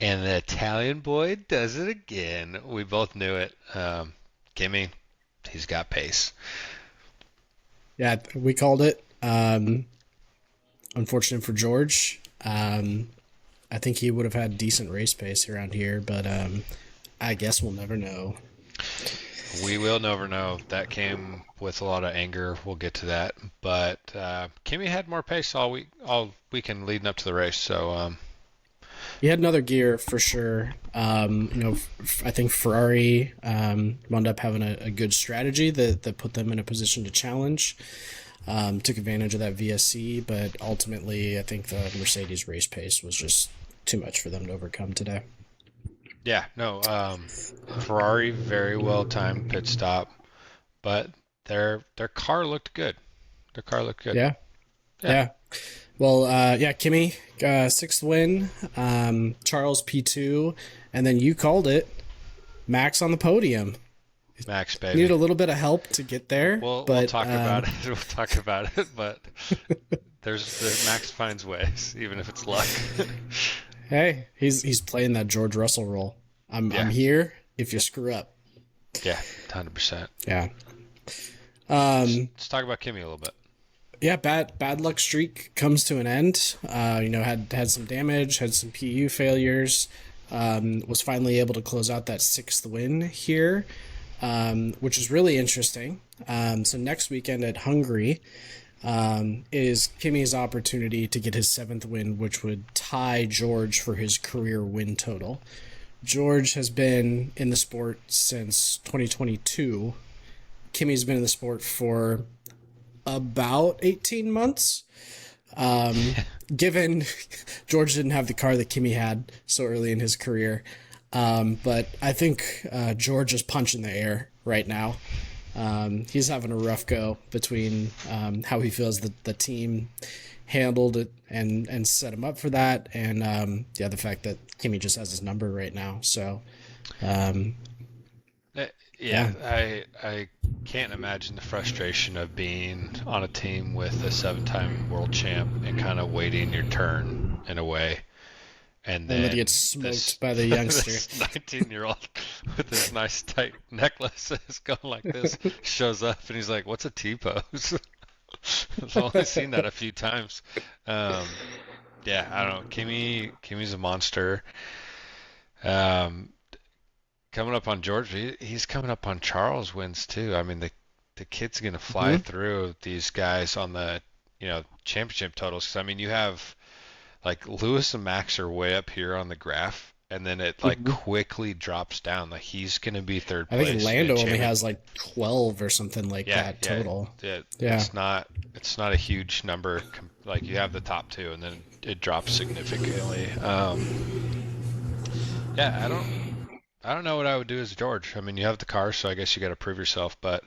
And the Italian boy does it again. We both knew it. Gimme, he's got pace. Yeah, we called it. Unfortunate for George. I think he would have had decent race pace around here, but I guess we'll never know. We will never know. That came with a lot of anger. We'll get to that. But Kimmy had more pace all weekend leading up to the race. So He had another gear for sure. I think Ferrari wound up having a good strategy that put them in a position to challenge. Took advantage of that VSC, but ultimately, I think the Mercedes race pace was just too much for them to overcome today. yeah, no. Ferrari very well timed pit stop, but their car looked good. Their car looked good. Yeah, Yeah, yeah. Well, yeah, Kimmy, sixth win, Charles P2, and then you called it, Max on the podium. Max Needed baby. a little bit of help to get there, We'll but talk about it. We'll talk about it. But there's Max finds ways, even if it's luck. hey, he's playing that George Russell role. I'm Yeah, here if you screw up. yeah, 100%. Yeah. Let's talk about Kimmy a little bit. Yeah, bad luck streak comes to an end. Had some damage, had some PU failures. Was finally able to close out that sixth win here, which is really interesting. So next weekend at Hungary is Kimmy's opportunity to get his seventh win, which would tie George for his career win total. George has been in the sport since 2022. Kimmy's been in the sport for about 18 months. Given George didn't have the car that Kimmy had so early in his career. But I think George is punching the air right now. He's having a rough go between how he feels that the team handled it and set him up for that, and the fact that Kimmy just has his number right now. So, um, Uh, yeah, Yeah, I can't imagine the frustration of being on a team with a seven-time world champ and kind of waiting your turn in a way, and and that he gets then smoked by the youngster. this 19-year-old with his nice tight necklace is going like this shows up and he's like, "What's a T-pose?" I've only seen that a few times. Um, yeah, I don't know. Kimmy's a monster. Um, Coming up on George, he's coming up on Charles wins too. I mean, the kid's gonna fly Hmm. through these guys on the championship totals. 'Cause, I mean, you have like Lewis and Max are way up here on the graph, and then it like Hmm. quickly drops down. Like he's gonna be third I think place in Lando only champion. has like 12 or something like Yeah, that yeah, total. yeah. Yeah. It's not a huge number. Like you have the top two, and then it drops significantly. Yeah, I don't know what I would do as George. I mean, you have the car, so I guess you got to prove yourself, but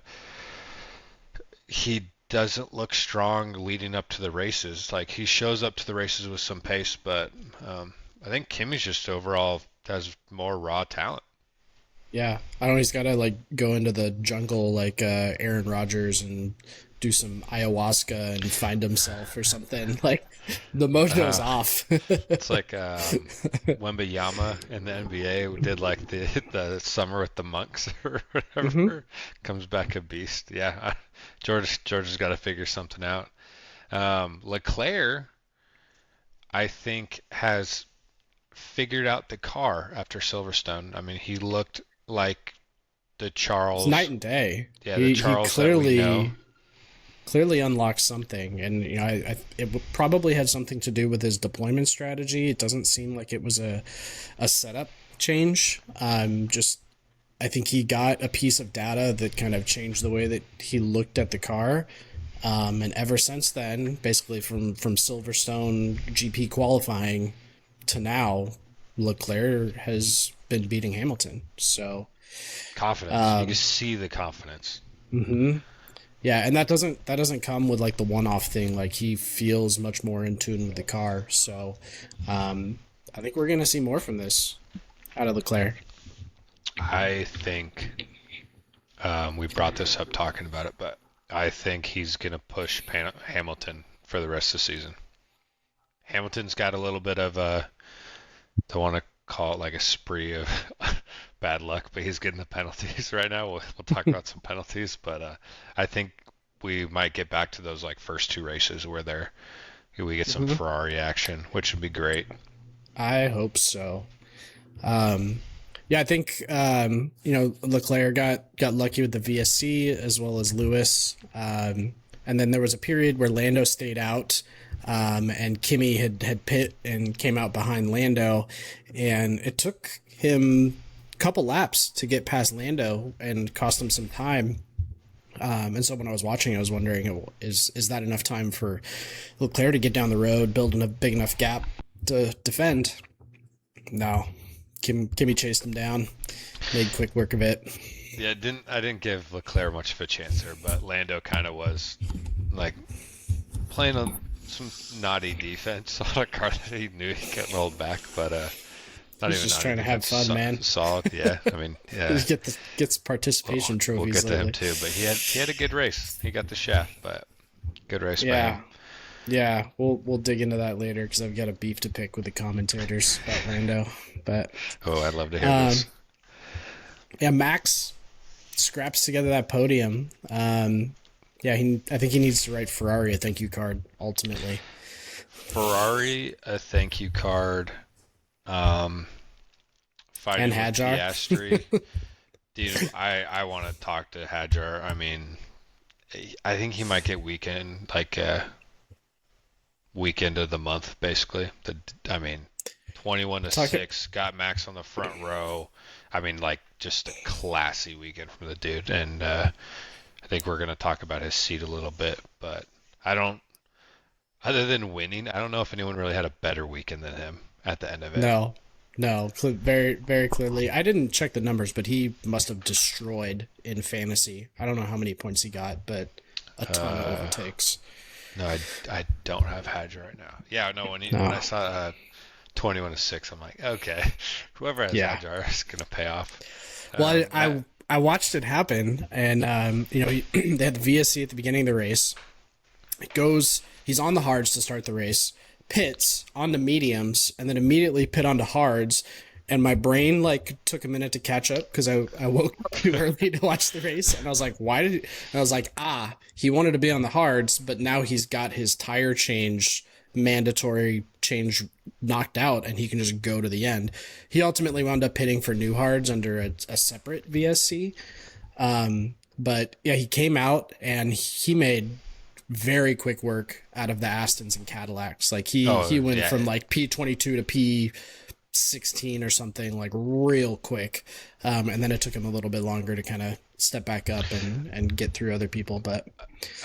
he doesn't look strong leading up to the races. Like he shows up to the races with some pace, but I think Kimmy's just overall has more raw talent. Yeah. I don't know, he's got to like go into the jungle like Aaron Rodgers and do some ayahuasca and find himself or something. Like the mojo's Uh, off. it's like Wembayama in the NBA who did like the summer with the monks or Hmm. whatever. Comes back a beast. Yeah, George has got to figure something out. Leclerc, I think, has figured out the car after Silverstone. I mean, he looked like the It's night Charles, and day. yeah, the He Charles that we know. clearly unlocked something, and probably had something to do with his deployment strategy. It doesn't seem like it was a setup change. Just I think he got a piece of data that kind of changed the way that he looked at the car. And ever since then, basically from Silverstone GP qualifying to now, Leclerc has been beating Hamilton. So, Confidence. You can um, see the confidence. mhm. Yeah, and that doesn't come with like the one-off thing. Like he feels much more in tune with the car. So, um, I think we're gonna see more from this out of Leclerc. I think we brought this up talking about it, but I think he's going to push Hamilton for the rest of the season. Hamilton's got a little bit of don't want to call it like a spree of bad luck, but he's getting the penalties right now. We'll talk about some penalties, but I think we might get back to those like first two races where we get some Ferrari action, which would be great. I hope so. Yeah, I think Leclerc got lucky with the VSC as well as Lewis, and then there was a period where Lando stayed out, and Kimi had pit and came out behind Lando, and it took him a couple laps to get past Lando and cost him some time. And so when I was watching, I was wondering, is that enough time for Leclerc to get down the road, build a big enough gap to defend? No. Kimi chased him down, made quick work of it. Yeah, I didn't give Leclerc much of a chance there, but Lando kind of was like playing on some naughty defense on a car that he knew he couldn't hold back, but not He's even just trying to have fun, man. Solid, yeah. I mean, yeah. He gets participation trophies. We'll get to lately. him too, but he had a good race. He got the shaft, but good race by him. Yeah, we'll dig into that later because I've got a beef to pick with the commentators about Lando. But I'd love to hear this. Yeah, Max scraps together that podium. I think he needs to write Ferrari a thank you card ultimately. Ferrari a thank you card. Fighting and Hadjar. Piastri. Dude, I want to talk to Hadjar. I mean, I think he might get weekend of the month, basically. 21-6, got Max on the front row. I mean, like, just a classy weekend from the dude. And I think we're going to talk about his seat a little bit, but other than winning, I don't know if anyone really had a better weekend than him at the end of it. No, very, very clearly. I didn't check the numbers, but he must have destroyed in fantasy. I don't know how many points he got, but a ton of overtakes. No, I don't have Hadjar right now. Yeah, no, when I saw 21-6, I'm like, okay, whoever has Hadjar is gonna pay off. Well, I watched it happen, and they had the VSC at the beginning of the race. He's on the hards to start the race, pits on the mediums, and then immediately pit onto hards. And my brain took a minute to catch up because I woke up too early to watch the race, and I was like, he wanted to be on the hards, but now he's got his tire mandatory change knocked out, and he can just go to the end. He ultimately wound up pitting for new hards under a separate VSC, but yeah, he came out and he made very quick work out of the Astons and Cadillacs. He went from P22 to P16 or something, real quick, and then it took him a little bit longer to kind of step back up and get through other people. But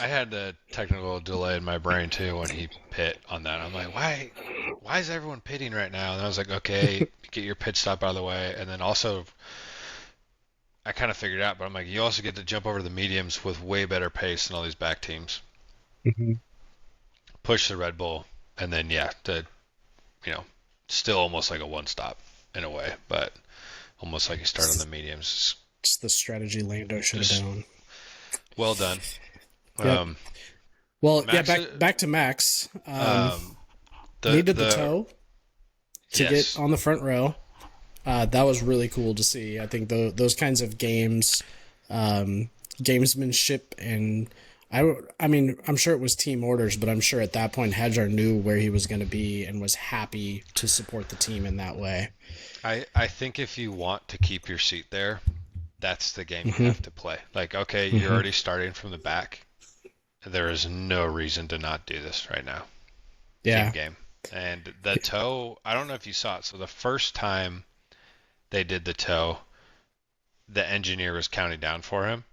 I had the technical delay in my brain too when he pit on that. I'm like, why is everyone pitting right now? And I was like, okay, get your pit stop out of the way. And then also I kind of figured out, but I'm like, you also get to jump over the mediums with way better pace than all these back teams. Mm-hmm. Push the Red Bull, and then still almost like a one stop in a way, but almost like you start on the mediums. It's the strategy Lando should have been on. Well done. Yep. Back to Max. Needed the toe to get on the front row. That was really cool to see. I think those kinds of games, gamesmanship, and I mean, I'm sure it was team orders, but I'm sure at that point Hadjar knew where he was going to be and was happy to support the team in that way. I think if you want to keep your seat there, that's the game you have to play. Okay, you're already starting from the back. There is no reason to not do this right now. Yeah. Team game. And the toe, I don't know if you saw it. So the first time they did the toe, the engineer was counting down for him.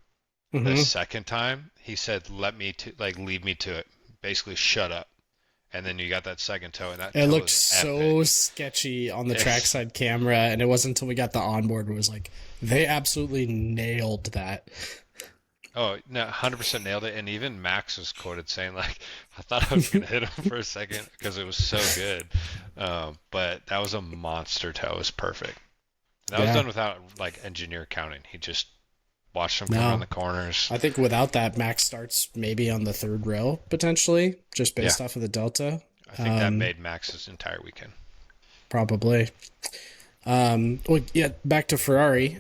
The second time, he said, lead me to it. Basically, shut up. And then you got that second toe, and that it looked so sketchy on the trackside camera, and it wasn't until we got the onboard where it was like, they absolutely nailed that. Oh, no, 100% nailed it. And even Max was quoted saying, I thought I was going to hit him for a second because it was so good. But that was a monster toe. It was perfect. And that was done without, engineer counting. He just watched him come around the corners. I think without that, Max starts maybe on the third row, potentially, just based off of the Delta. I think that made Max's entire weekend. Probably. Well, yeah, back to Ferrari.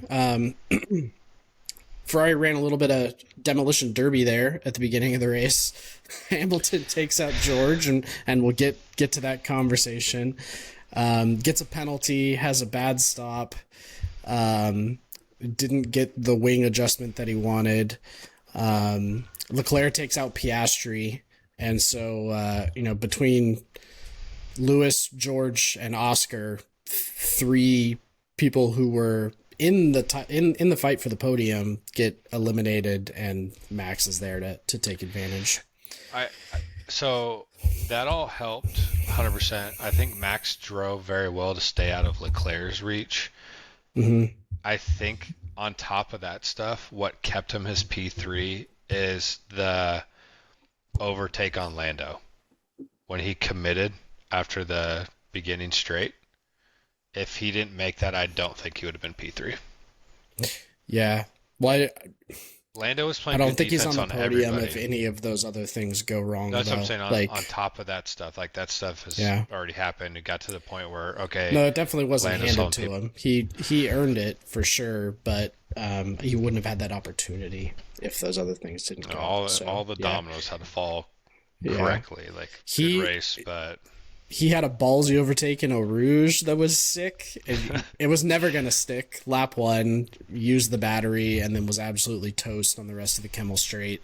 Ferrari ran a little bit of demolition derby there at the beginning of the race. Hamilton takes out George, and we'll get to that conversation. Gets a penalty, has a bad stop, didn't get the wing adjustment that he wanted. Leclerc takes out Piastri, and so between Lewis, George, and Oscar, three people who were in the fight for the podium get eliminated, and Max is there to take advantage. So that all helped 100%. I think Max drove very well to stay out of Leclerc's reach. Mm-hmm. I think on top of that stuff, what kept him his P3 is the overtake on Lando. When he committed after the beginning straight, if he didn't make that, I don't think he would have been P3. Yeah. Well, Lando was playing I don't good think he's defense on the on podium everybody. if any of those other things go wrong. That's what I'm saying. On Like, top of that stuff, like that stuff has already happened. It got to the point where, okay. no, it definitely wasn't Lando's handed to him. He earned it for sure, but he wouldn't have had that opportunity if those other things didn't go. All the dominoes had to fall correctly. Like, good race, but he had a ballsy overtake in Eau Rouge that was sick. It was never going to stick. Lap 1, used the battery, and then was absolutely toast on the rest of the Kemmel Straight.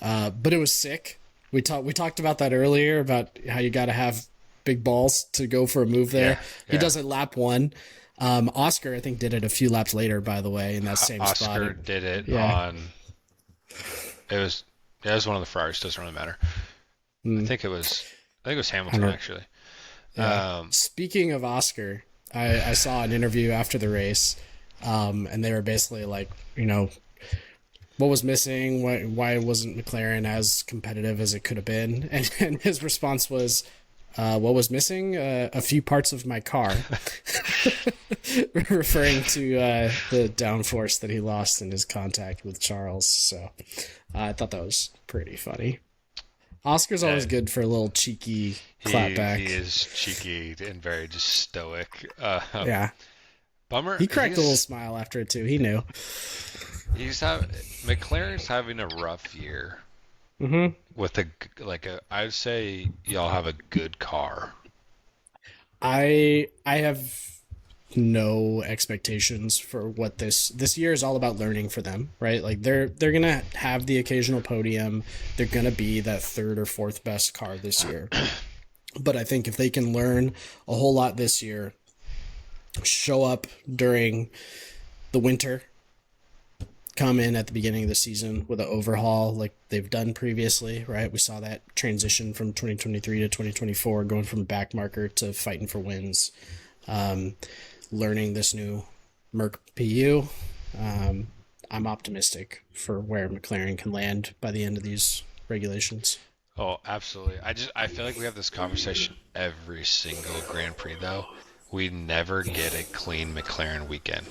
But it was sick. We talked about that earlier, about how you got to have big balls to go for a move there. He does it lap 1. Oscar, I think, did it a few laps later, by the way, in that same spot. Oscar did it on... It was one of the Ferraris. Doesn't really matter. I think it was Hamilton, actually. Yeah. Speaking of Oscar, I saw an interview after the race, and they were basically like, what was missing? Why wasn't McLaren as competitive as it could have been? And his response was, what was missing? A few parts of my car, referring to the downforce that he lost in his contact with Charles. So I thought that was pretty funny. Oscar's always good for a little cheeky clapback. He is cheeky and very just stoic. Yeah. Bummer. He cracked a little smile after it too. He knew. McLaren's having a rough year. Mm-hmm. With I'd say y'all have a good car. I have no expectations for what this year is all about. Learning for them, right? Like they're gonna have the occasional podium. They're gonna be that third or fourth best car this year. But I think if they can learn a whole lot this year, show up during the winter, come in at the beginning of the season with an overhaul like they've done previously, right? We saw that transition from 2023 to 2024, going from back marker to fighting for wins. Learning this new Merc PU, I'm optimistic for where McLaren can land by the end of these regulations. Oh, absolutely. I feel like we have this conversation every single Grand Prix, though. We never get a clean McLaren weekend.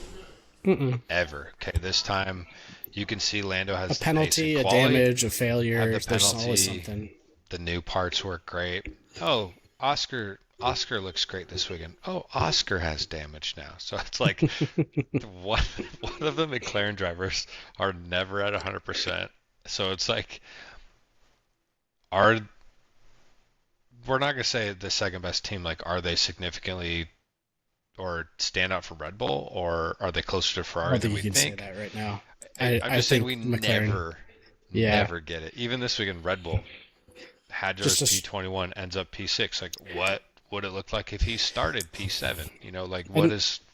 Ever. Okay, this time you can see Lando has a penalty, a damage, a failure. There's always something. The new parts work great. Oh, Oscar looks great this weekend. Oh, Oscar has damage now. So it's like one of the McLaren drivers are never at 100%. So it's like we're not going to say the second best team, like, are they significantly or stand out for Red Bull, or are they closer to Ferrari than we think? Say that right now. I'm just saying we McLaren, never get it. Even this weekend, Red Bull, Hadjars P21 ends up P6. Like, what would it look like if he started P7?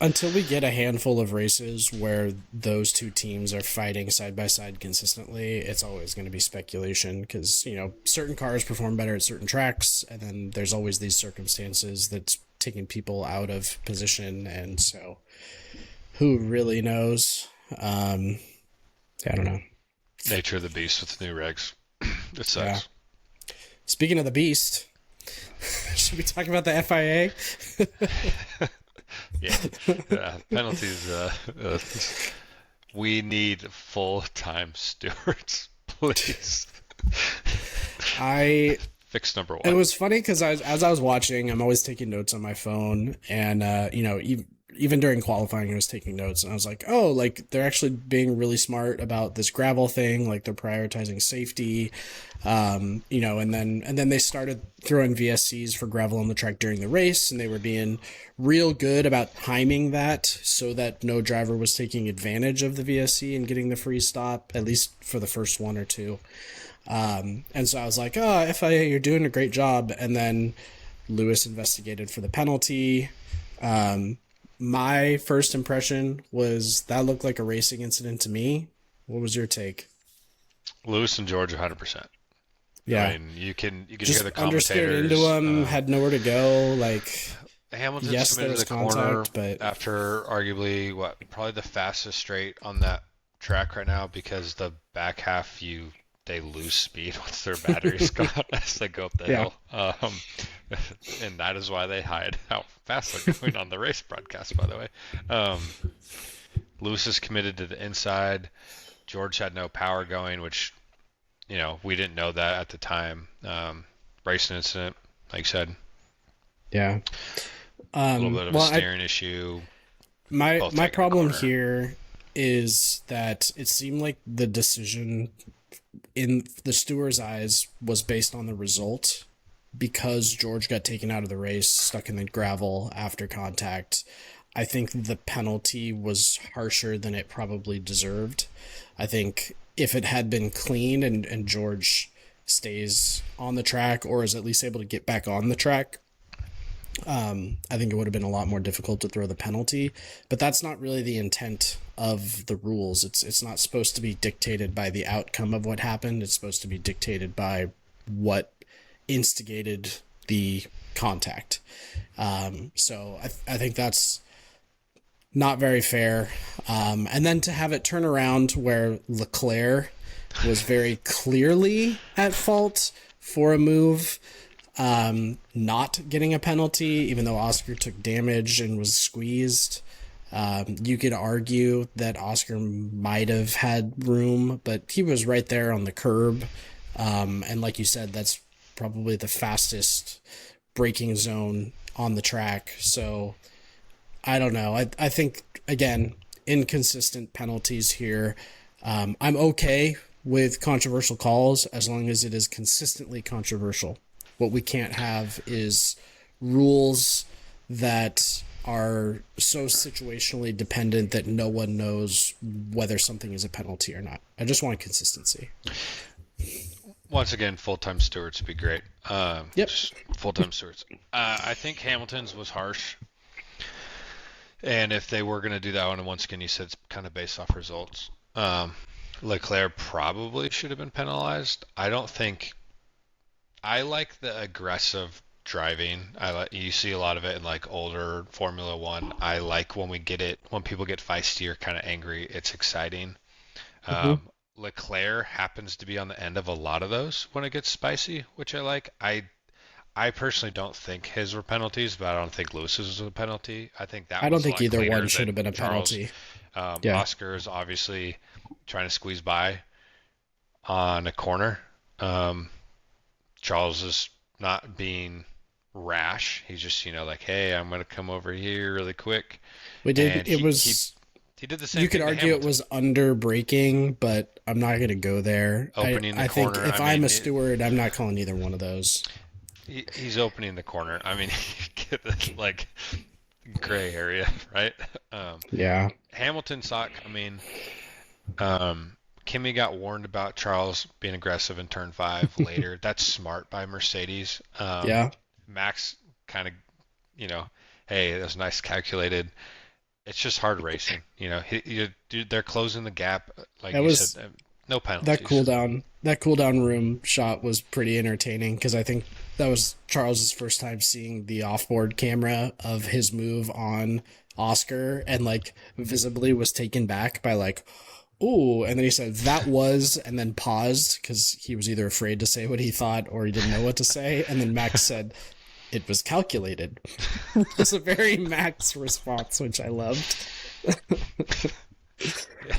Until we get a handful of races where those two teams are fighting side by side consistently, it's always going to be speculation, because certain cars perform better at certain tracks, and then there's always these circumstances that's taking people out of position, and so who really knows? I don't know. Nature of the beast with new regs. It sucks. Yeah. Speaking of the beast, should we talk about the FIA? Yeah. Penalties. We need full-time stewards, please. Fix number 1. It was funny because as I was watching, I'm always taking notes on my phone, and even during qualifying, I was taking notes, and I was like, oh, like they're actually being really smart about this gravel thing. Like they're prioritizing safety, and then they started throwing VSCs for gravel on the track during the race, and they were being real good about timing that so that no driver was taking advantage of the VSC and getting the free stop, at least for the first one or two. And so I was like, oh, FIA, you're doing a great job. And then Lewis investigated for the penalty. My first impression was that looked like a racing incident to me. What was your take? Lewis and George 100%. Yeah. I mean, you can just hear the understeered commentators. into him, had nowhere to go. Like, Hamilton yes, there submitted was the corner contact, but after arguably probably the fastest straight on that track right now, because the back half they lose speed once their batteries gone as they go up the hill. And that is why they hide how fast they're going on the race broadcast, by the way. Lewis is committed to the inside. George had no power going, which, we didn't know that at the time. Racing incident, like you said. Yeah. A little bit of a steering issue. My problem here is that it seemed like the decision in the steward's eyes was based on the result, because George got taken out of the race, stuck in the gravel after contact. I think the penalty was harsher than it probably deserved. I think if it had been clean and George stays on the track, or is at least able to get back on the track, I think it would have been a lot more difficult to throw the penalty. But that's not really the intent of the rules. It's not supposed to be dictated by the outcome of what happened. It's supposed to be dictated by what instigated the contact. So I think that's not very fair. And then to have it turn around where Leclerc was very clearly at fault for a move, not getting a penalty, even though Oscar took damage and was squeezed. You could argue that Oscar might have had room, but he was right there on the curb. And like you said, that's probably the fastest braking zone on the track. So I don't know. I think, again, inconsistent penalties here. I'm okay with controversial calls as long as it is consistently controversial. What we can't have is rules that are so situationally dependent that no one knows whether something is a penalty or not. I just want consistency. Once again, full-time stewards would be great. Yep. Full-time stewards. I think Hamilton's was harsh. And if they were going to do that one, and once again, you said it's kind of based off results. Leclerc probably should have been penalized. I like the aggressive driving. You see a lot of it in like older Formula One. I like when people get feisty or kind of angry. It's exciting. Leclerc happens to be on the end of a lot of those when it gets spicy, which I like. I personally don't think his were penalties, but I don't think Lewis's was a penalty. I think that. I don't think either one should have been a penalty. Oscar is obviously trying to squeeze by on a corner. Charles is not being rash. He's just, like, hey, I'm going to come over here really quick. He did the same. You could argue it was under braking, but I'm not going to go there. I think if I'm a steward, I'm not calling either one of those. He's opening the corner. I mean, get this, like, gray area, right? Yeah. Hamilton saw it coming. Kimi got warned about Charles being aggressive in turn 5 later. That's smart by Mercedes. Yeah. Max kind of, hey, that's nice calculated. It's just hard racing. They're closing the gap. Like you said, no penalties. That cool down room shot was pretty entertaining, because I think that was Charles's first time seeing the offboard camera of his move on Oscar, and like visibly was taken back by like, ooh, and then he said that was, and then paused because he was either afraid to say what he thought or he didn't know what to say, and then Max said it was calculated. It's a very Max response, which I loved.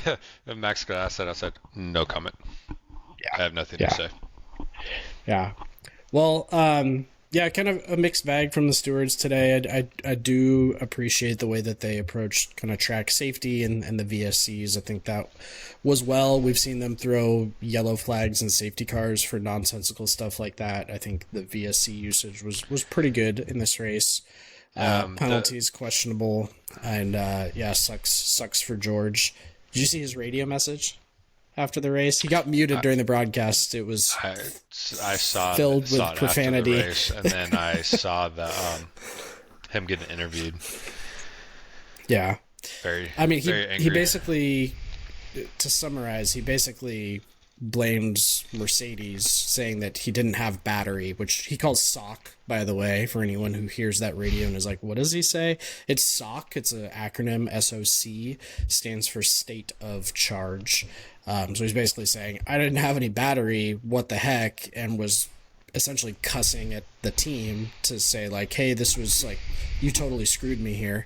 Yeah. And Max got asked that. I said, no comment. Yeah. I have nothing to say. Yeah. Well, Yeah, kind of a mixed bag from the stewards today. I do appreciate the way that they approached kind of track safety and the VSCs. I think that was well. We've seen them throw yellow flags and safety cars for nonsensical stuff like that. I think the VSC usage was pretty good in this race. Penalties questionable, and yeah, sucks for George. Did you see his radio message after the race? He got muted during the broadcast. It was I saw filled with saw it profanity. after the race, and then I saw the him getting interviewed. Yeah, Very. I mean, very angry. he basically, to summarize, he basically blames Mercedes, saying that he didn't have battery, which he calls SOC, by the way, for anyone who hears that radio and is like, what does he say? It's SOC. It's an acronym. SOC stands for state of charge. So he's basically saying, I didn't have any battery, what the heck, and was essentially cussing at the team to say, like, hey, this was like, you totally screwed me here.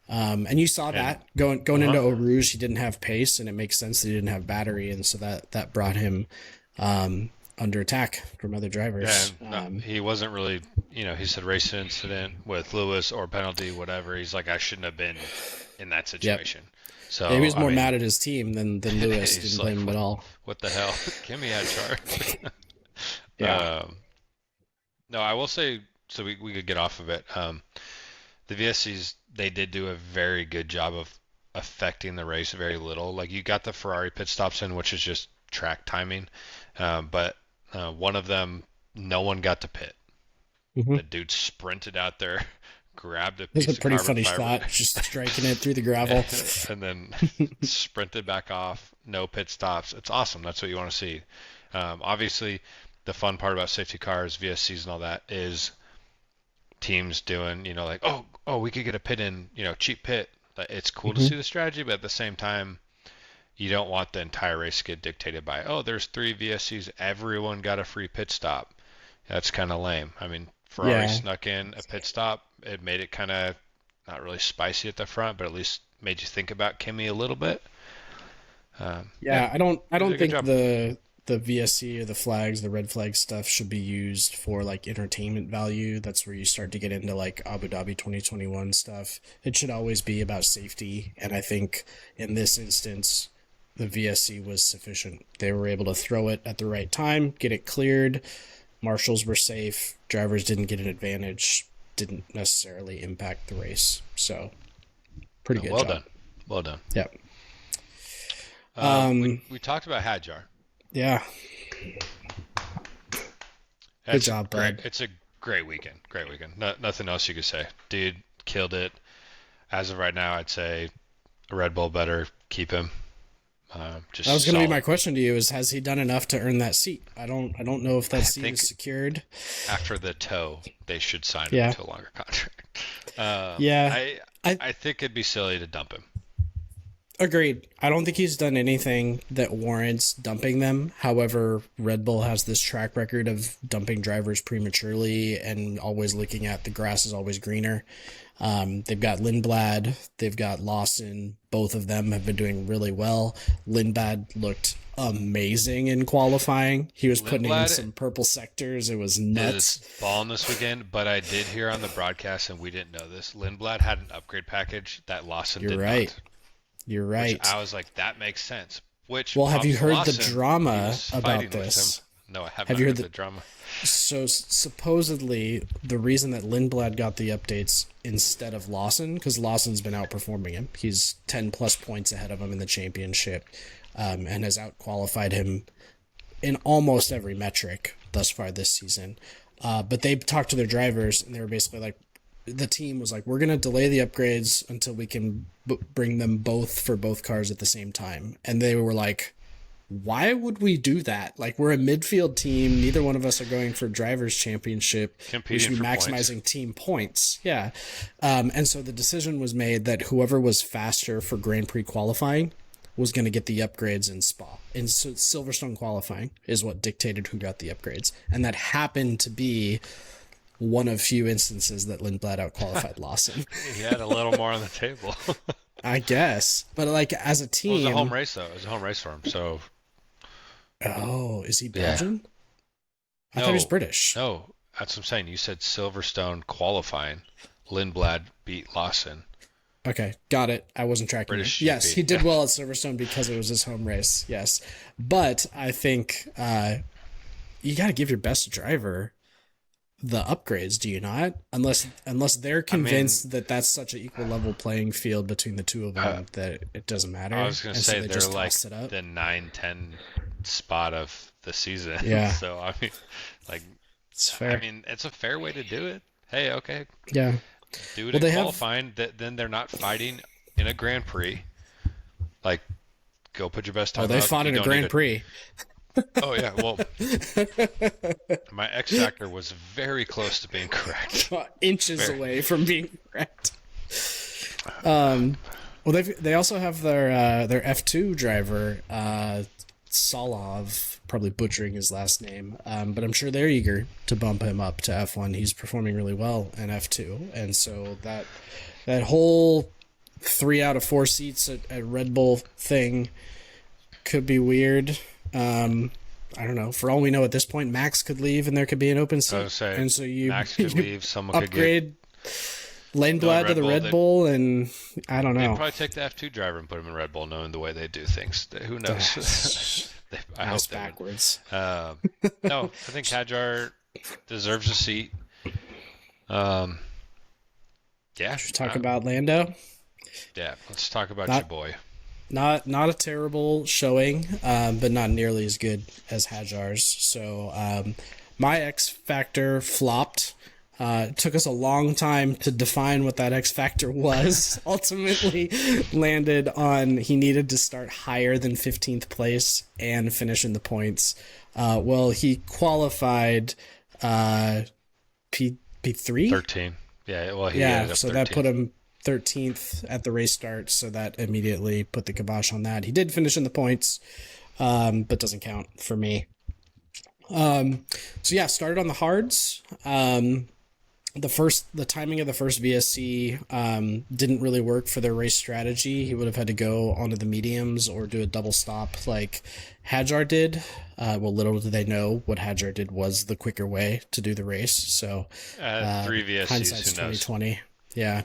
And you saw that going into Eau Rouge, he didn't have pace, and it makes sense that he didn't have battery, and so that brought him under attack from other drivers. Yeah, no, he wasn't really, he said race incident with Lewis or penalty, whatever. He's like, I shouldn't have been in that situation. Yep. So yeah, he was more mad at his team than Lewis. Didn't blame him at all. What the hell? Kimi Hadjar. Yeah. No, I will say, so we could get off of it. The VSCs, they did do a very good job of affecting the race very little. Like, you got the Ferrari pit stops in, which is just track timing. But one of them, no one got to pit. Mm-hmm. The dude sprinted out there, grabbed a piece of carbon fiber. It was a pretty funny shot, just striking it through the gravel. And then sprinted back off, no pit stops. It's awesome. That's what you want to see. Obviously, the fun part about safety cars, VSCs and all that is teams doing, like, oh, we could get a pit in, cheap pit. It's cool to see the strategy, but at the same time, you don't want the entire race to get dictated by, there's 3 VSCs, everyone got a free pit stop. That's kind of lame. I mean, Ferrari snuck in a pit stop. It made it kind of not really spicy at the front, but at least made you think about Kimi a little bit. I don't think the VSC or the flags, the red flag stuff should be used for like entertainment value. That's where you start to get into like Abu Dhabi 2021 stuff. It should always be about safety. And I think in this instance, the VSC was sufficient. They were able to throw it at the right time, get it cleared. Marshals were safe. Drivers didn't get an advantage. Didn't necessarily impact the race. So pretty good job. Well done. Yep. We talked about Hadjar. Yeah. Good job, bud. It's a great weekend. Nothing else you could say. Dude killed it. As of right now, I'd say a Red Bull better keep him. That was going to be my question to you: is has he done enough to earn that seat? I don't know if that seat is secured. After the tow, they should sign him to a longer contract. I think it'd be silly to dump him. Agreed. I don't think he's done anything that warrants dumping them. However, Red Bull has this track record of dumping drivers prematurely and always looking at the grass is always greener. They've got Lindblad. They've got Lawson. Both of them have been doing really well. Lindblad looked amazing in qualifying. He was putting in some purple sectors. It was nuts. Balling this weekend, but I did hear on the broadcast, and we didn't know this, Lindblad had an upgrade package that Lawson did not. You're right. Which I was like, that makes sense. Have you heard the drama about this? No, I haven't heard the drama. So supposedly the reason that Lindblad got the updates instead of Lawson, because Lawson's been outperforming him. He's 10 plus points ahead of him in the championship, and has outqualified him in almost every metric thus far this season. But they talked to their drivers, and they were basically like, the team was like, we're going to delay the upgrades until we can bring them both for both cars at the same time. And they were like, why would we do that? Like, we're a midfield team. Neither one of us are going for drivers' championship. We should be maximizing team points. Yeah. And so the decision was made that whoever was faster for Grand Prix qualifying was going to get the upgrades in Spa. And so Silverstone qualifying is what dictated who got the upgrades. And that happened to be one of few instances that Lindblad outqualified Lawson. He had a little more on the table. I guess. But like, as a team... It was a home race, though. It was a home race for him, so... Oh, is he Belgian? I thought he was British. No, That's what I'm saying. You said Silverstone qualifying. Lindblad beat Lawson. Okay, got it. I wasn't tracking British you. Yes, GP. he did well at Silverstone because it was his home race. Yes, but I think you got to give your best driver the upgrades, do you not? Unless they're convinced that that's such an equal level playing field between the two of them that it doesn't matter. I was going to say they they're just like toss it up. the 9-10 spot of the season. Yeah. So, I mean, like, It's fair. I mean, it's a fair way to do it. Hey, okay. Yeah. Do it Well, in qualifying. Then they're not fighting in a Grand Prix. Like, go put your best time out. They fought in a Grand Prix. Oh, yeah. Well, my X Factor was very close to being correct. Inches away from being correct. Well, they also have their F2 driver, Solov, probably butchering his last name, but I'm sure they're eager to bump him up to F1. He's performing really well in F2, and so that whole 3 out of 4 seats at Red Bull thing could be weird. I don't know. For all we know at this point, Max could leave and there could be an open seat. And so Max could leave. Someone upgrade could Lindblad to the Red Bull, and I don't know. They'd probably take the F2 driver and put him in Red Bull, knowing the way they do things. Who knows? I hope backwards. No, I think Hadjar deserves a seat. Yeah. Should we talk about Lando? Yeah, let's talk about your boy. Not a terrible showing, but not nearly as good as Hadjar's. So my X Factor flopped. It took us a long time to define what that X Factor was. Ultimately landed on he needed to start higher than 15th place and finish in the points. Well, he qualified P3? 13. Yeah, well, he ended up so 13th. that put him 13th at the race start, so that immediately put the kibosh on that. He did finish in the points, but doesn't count for me. So yeah, started on the hards. The timing of the first VSC didn't really work for their race strategy. He would have had to go onto the mediums or do a double stop like Hadjar did. Well, little did they know what Hadjar did was the quicker way to do the race. So 3 VSCs, hindsight's who knows? 2020. Yeah.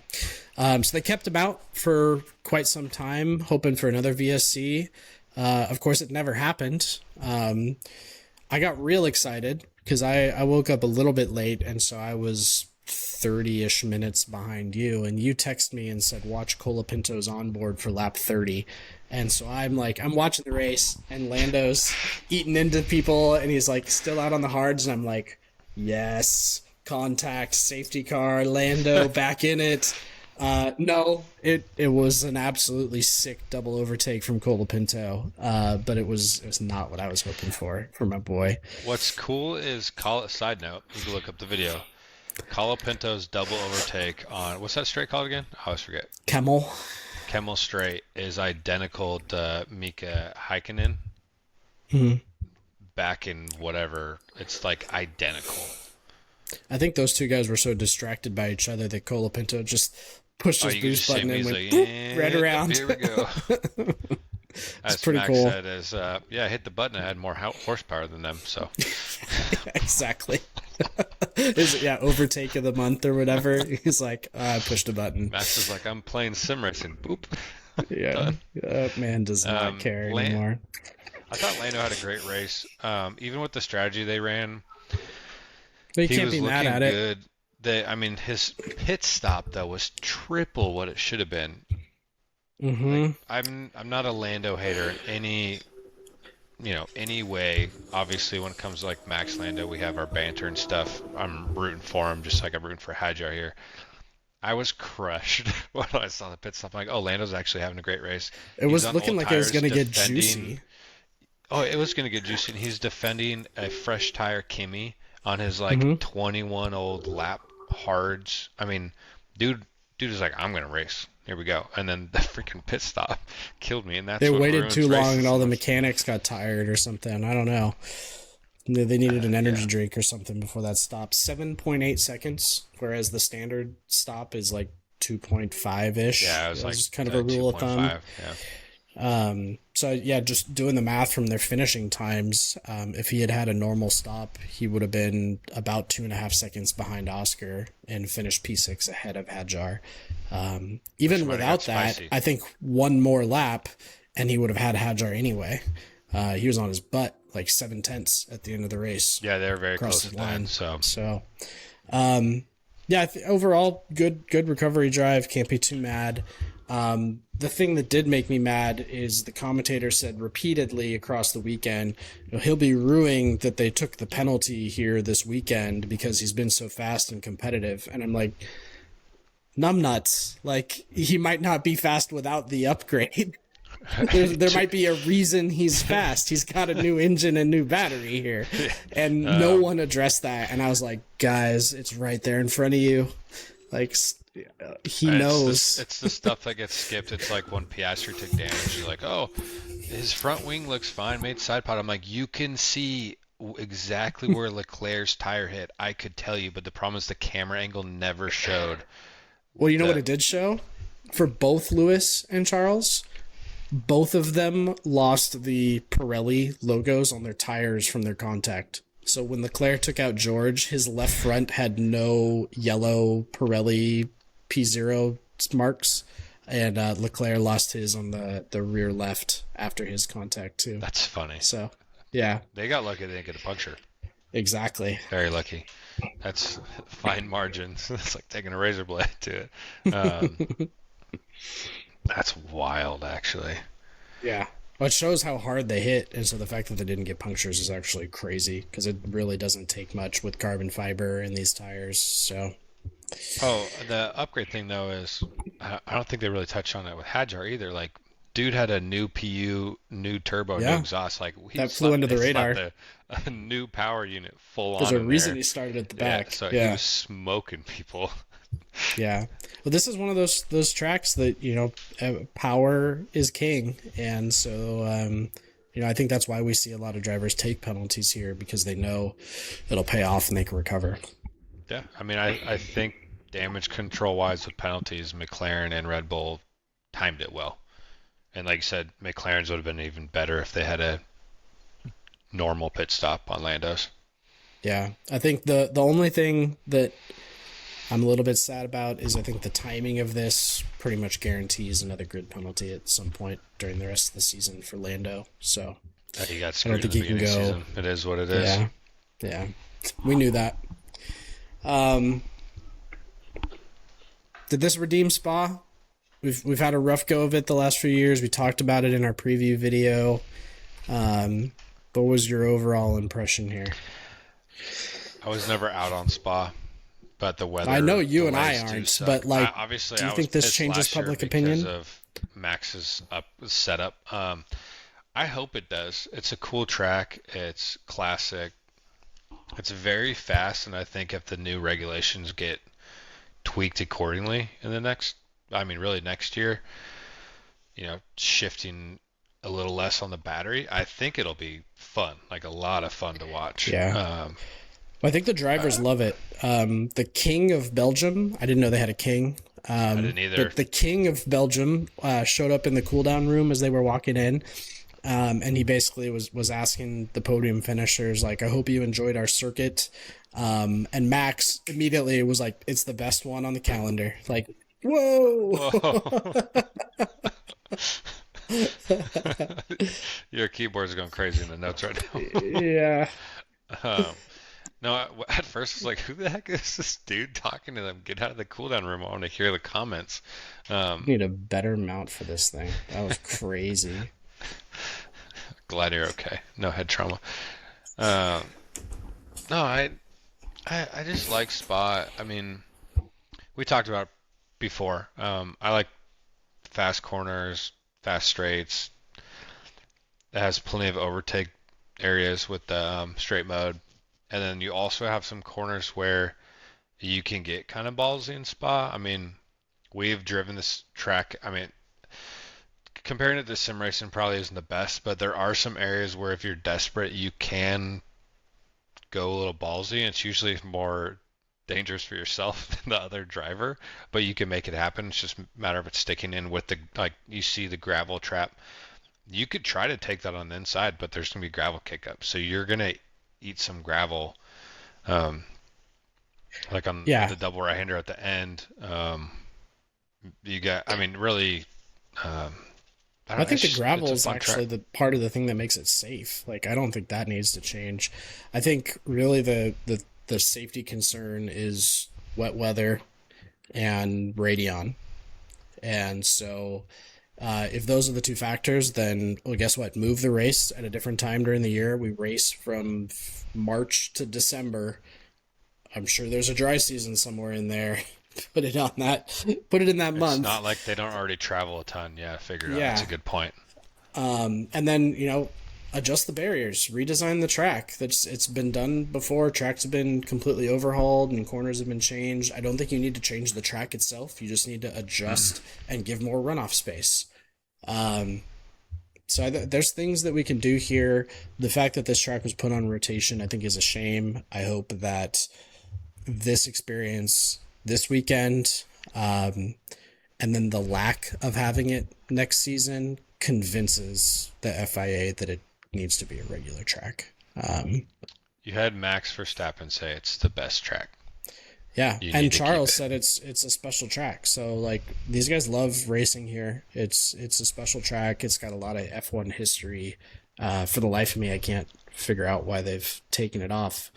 So they kept him out for quite some time, hoping for another VSC. Of course, it never happened. I got real excited because I woke up a little bit late, and so I was 30-ish minutes behind you, and you texted me and said, watch Colapinto's onboard for lap 30. And so I'm watching the race, and Lando's eating into people, and he's like still out on the hards, and I'm like, yes, contact, safety car, Lando back in it. No, it was an absolutely sick double overtake from Colapinto, but it was not what I was hoping for my boy. What's cool is, side note, you can look up the video. Colapinto's double overtake on, what's that straight called again? I always forget. Kemmel Straight is identical to Mika Häkkinen. Back in whatever, it's like identical. I think those two guys were so distracted by each other that Colapinto just pushed his boost button and went right around. Here we go. As pretty Max cool. said, I hit the button. I had more horsepower than them. So exactly. Overtake of the month or whatever. He's like, I pushed a button. Max is like, I'm playing sim racing. Boop. Yeah. That man does not care anymore. I thought Lando had a great race. Even with the strategy they ran, he can't be mad at good. His pit stop though was triple what it should have been. Mm-hmm. I'm not a Lando hater in any way. Obviously, when it comes to like Max Lando, we have our banter and stuff. I'm rooting for him, just like I'm rooting for Hadjar here. I was crushed when I saw the pit stop. I'm like, oh, Lando's actually having a great race. It was looking like it was going to get juicy. Oh, it was going to get juicy. And he's defending a fresh tire Kimi on his 21 old lap hards. I mean, dude is like, I'm going to race. Here we go. And then the freaking pit stop killed me. And they waited too long and all the mechanics got tired or something. I don't know. They needed an energy drink or something before that stopped. 7.8 seconds, whereas the standard stop is like 2.5-ish. Yeah, it was like kind of a rule of thumb. So yeah, just doing the math from their finishing times, if he had had a normal stop, he would have been about 2.5 seconds behind Oscar and finished P6 ahead of Hadjar. Which Even might have got without that, spicy. I think one more lap and he would have had Hadjar anyway. He was on his butt like 7/10 at the end of the race Yeah, they're very across close the at the end. line. So So yeah, overall good recovery drive. Can't be too mad. The thing that did make me mad is the commentator said repeatedly across the weekend, he'll be ruining that they took the penalty here this weekend because he's been so fast and competitive. And I'm like, numbnuts. Like, he might not be fast without the upgrade. There might be a reason he's fast. He's got a new engine and new battery here. And no one addressed that. And I was like, guys, it's right there in front of you. Like, he knows. It's the stuff that gets skipped. It's like when Piastri took damage, you're like, oh, his front wing looks fine, made side pod. I'm like, you can see exactly where Leclerc's tire hit. I could tell you, but the problem is the camera angle never showed. Well, you know what it did show? For both Lewis and Charles, both of them lost the Pirelli logos on their tires from their contact. So when Leclerc took out George, his left front had no yellow Pirelli P0 marks, and Leclerc lost his on the rear left after his contact too. That's funny. So, yeah. They got lucky they didn't get a puncture. Exactly. Very lucky. That's fine margins. It's like taking a razor blade to it. That's wild, actually. Yeah. Well, it shows how hard they hit, and so the fact that they didn't get punctures is actually crazy because it really doesn't take much with carbon fiber in these tires. So. Oh, the upgrade thing though is I don't think they really touched on it with Hadjar either. Like, dude had a new PU, new turbo, new exhaust. Like, that flew under the radar. A new power unit full on. There's a reason there. he started at the back. So he was smoking people. Yeah. Well, this is one of those tracks that, power is king. And so, I think that's why we see a lot of drivers take penalties here because they know it'll pay off and they can recover. Yeah. I mean, I think damage control wise with penalties, McLaren and Red Bull timed it well. And like you said, McLaren's would have been even better if they had a normal pit stop on Lando's. Yeah. I think the only thing that I'm a little bit sad about is I think the timing of this pretty much guarantees another grid penalty at some point during the rest of the season for Lando. So You got I don't think he can go. Season. It is what it is. Yeah. Yeah. We knew that. Did this redeem Spa? We've had a rough go of it the last few years. We talked about it in our preview video. What was your overall impression here? I was never out on Spa, but the weather. I know you and I aren't, but like, obviously, do you think this changes public opinion? Because of Max's setup. I hope it does. It's a cool track. It's classic. It's very fast, and I think if the new regulations get tweaked accordingly in the next year, shifting a little less on the battery, I think it'll be fun, like a lot of fun to watch. Yeah. I think the drivers love it. The king of Belgium, I didn't know they had a king. I didn't either. But the king of Belgium showed up in the cooldown room as they were walking in. And he basically was asking the podium finishers, like, I hope you enjoyed our circuit. And Max immediately was like, it's the best one on the calendar. Like, whoa. Your keyboard's going crazy in the notes right now. Yeah. No, at first I was like, who the heck is this dude talking to them? Get out of the cooldown room. I want to hear the comments. Need a better mount for this thing. That was crazy. Glad you're okay. No head trauma. No, I just like Spa. I mean, we talked about it before. I like fast corners, fast straights. It has plenty of overtake areas with the straight mode. And then you also have some corners where you can get kind of ballsy in Spa. I mean, we've driven this track. I mean, comparing it to sim racing probably isn't the best, but there are some areas where if you're desperate, you can go a little ballsy. And it's usually more dangerous for yourself and the other driver, but you can make it happen. It's just a matter of it sticking in with the, like, you see the gravel trap. You could try to take that on the inside, but there's going to be gravel kick-up. So you're going to eat some gravel, um, like on Yeah, the double right-hander at the end. You got, I mean, really, um, I I don't know. think the It's gravel a is fun track. actually the part of the thing that makes it safe. Like I don't think that needs to change. I think really the safety concern is wet weather and Radeon. And so if those are the two factors, then well, guess what? Move the race at a different time during the year. We race from March to December. I'm sure there's a dry season somewhere in there. Put it on that. Put it in that It's month. not like they don't already travel a ton. Yeah, I figured out. That's a Yeah. good point. And then adjust the barriers, redesign the track. It's been done before. Tracks have been completely overhauled and corners have been changed. I don't think you need to change the track itself. You just need to adjust and give more runoff space. Um, there's things that we can do here. The fact that this track was put on rotation, I think, is a shame. I hope that this experience this weekend, and then the lack of having it next season convinces the FIA that it needs to be a regular track. You had Max Verstappen say it's the best track. Yeah, You and need to keep Charles it. said it's a special track. So like these guys love racing here. It's a special track. It's got a lot of F1 history. For the life of me, I can't figure out why they've taken it off,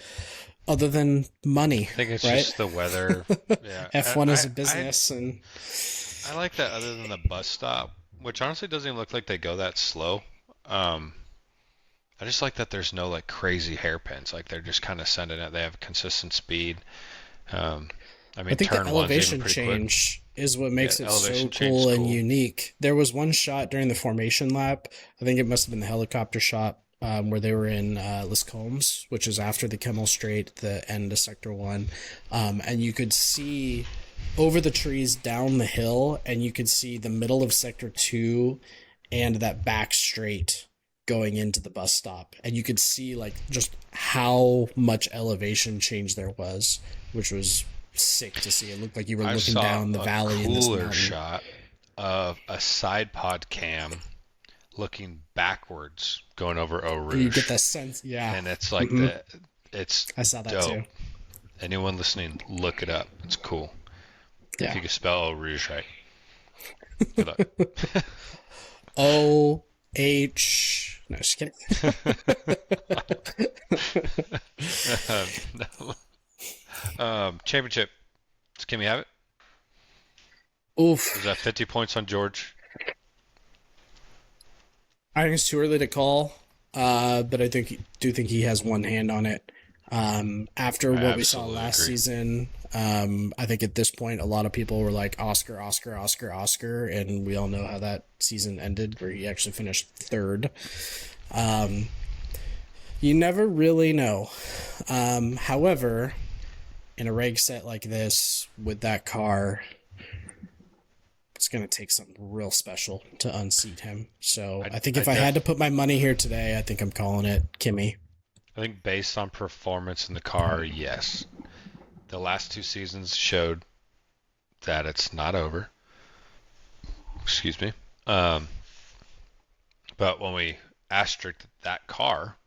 other than money, I think it's right? just the weather. Yeah, F1 is a business, and I like that other than the bus stop, which honestly doesn't even look like they go that slow. Um, I just like that there's no like crazy hairpins. Like they're just kind of sending it. They have consistent speed. Um, I I mean, think the turn one's even elevation pretty quick. change is what Yeah, makes it so elevation change is cool and cool. unique. There was one shot during the formation lap. I think it must have been the helicopter shot where they were in Les Combes, which is after the Kemmel Strait, the end of Sector 1. And you could see over the trees down the hill, and you could see the middle of Sector 2 and that back straight going into the bus stop. And you could see like just how much elevation change there was, which was sick to see. It looked like you were I looking saw down the a valley in this cooler mountain. shot of a side pod cam looking backwards going over Eau You get Rouge, that sense, yeah. and it's like hmm it's I saw that dope. too. Anyone listening, look it up. It's cool. If Yeah. you can spell Eau Rouge right. Good luck. OH. No, just kidding. No. Championship. Can we have it? Is Oof. that 50 points on George? I think it's too early to call, but do think he has one hand on it. After I what we saw absolutely last agree. season, I think at this point a lot of people were like Oscar, Oscar, Oscar, Oscar, and we all know how that season ended, where he actually finished third. Um, you never really know. However, in a reg set like this with that car, it's going to take something real special to unseat him. So I think I if I had def to put my money here today, I think I'm calling it Kimmy. I think based on performance in the car, yes. The last two seasons showed that it's not over. Excuse me. But when we asterisk that car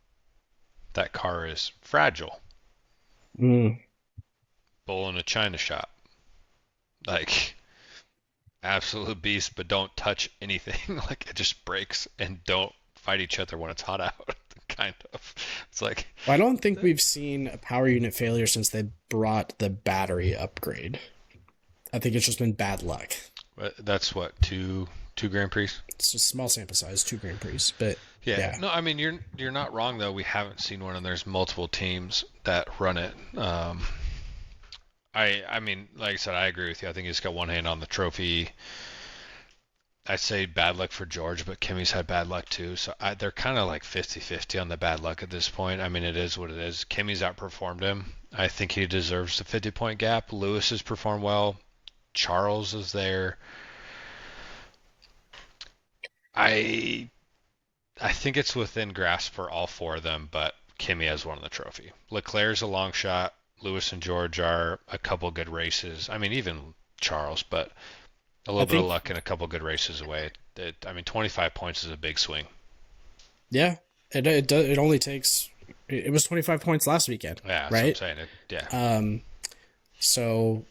is fragile. Mm. Bull in a china shop. Like absolute beast, but don't touch anything. Like it just breaks, and don't fight each other when it's hot out. Kind of. It's like I don't think we've seen a power unit failure since they brought the battery upgrade. I think it's just been bad luck. that's what two Grand Prix. It's a small sample size, 2 Grand Prix, but Yeah, yeah. no, I mean you're not wrong though. We haven't seen one, and there's multiple teams that run it. I mean, like I said, I agree with you. I think he's got one hand on the trophy. I'd say bad luck for George, but Kimmy's had bad luck too. So they're kind of like 50-50 on the bad luck at this point. I mean, it is what it is. Kimmy's outperformed him. I think he deserves the 50-point gap. Lewis has performed well. Charles is there. I I think it's within grasp for all four of them, but Kimmy has won the trophy. Leclerc's a long shot. Lewis and George are a couple good races. I mean, even Charles, but a I little bit of think, luck and a couple good races away. I mean, 25 points is a big swing. yeah, it only takes. It was 25 points last weekend, Yeah, that's what I'm right? saying. Yeah. So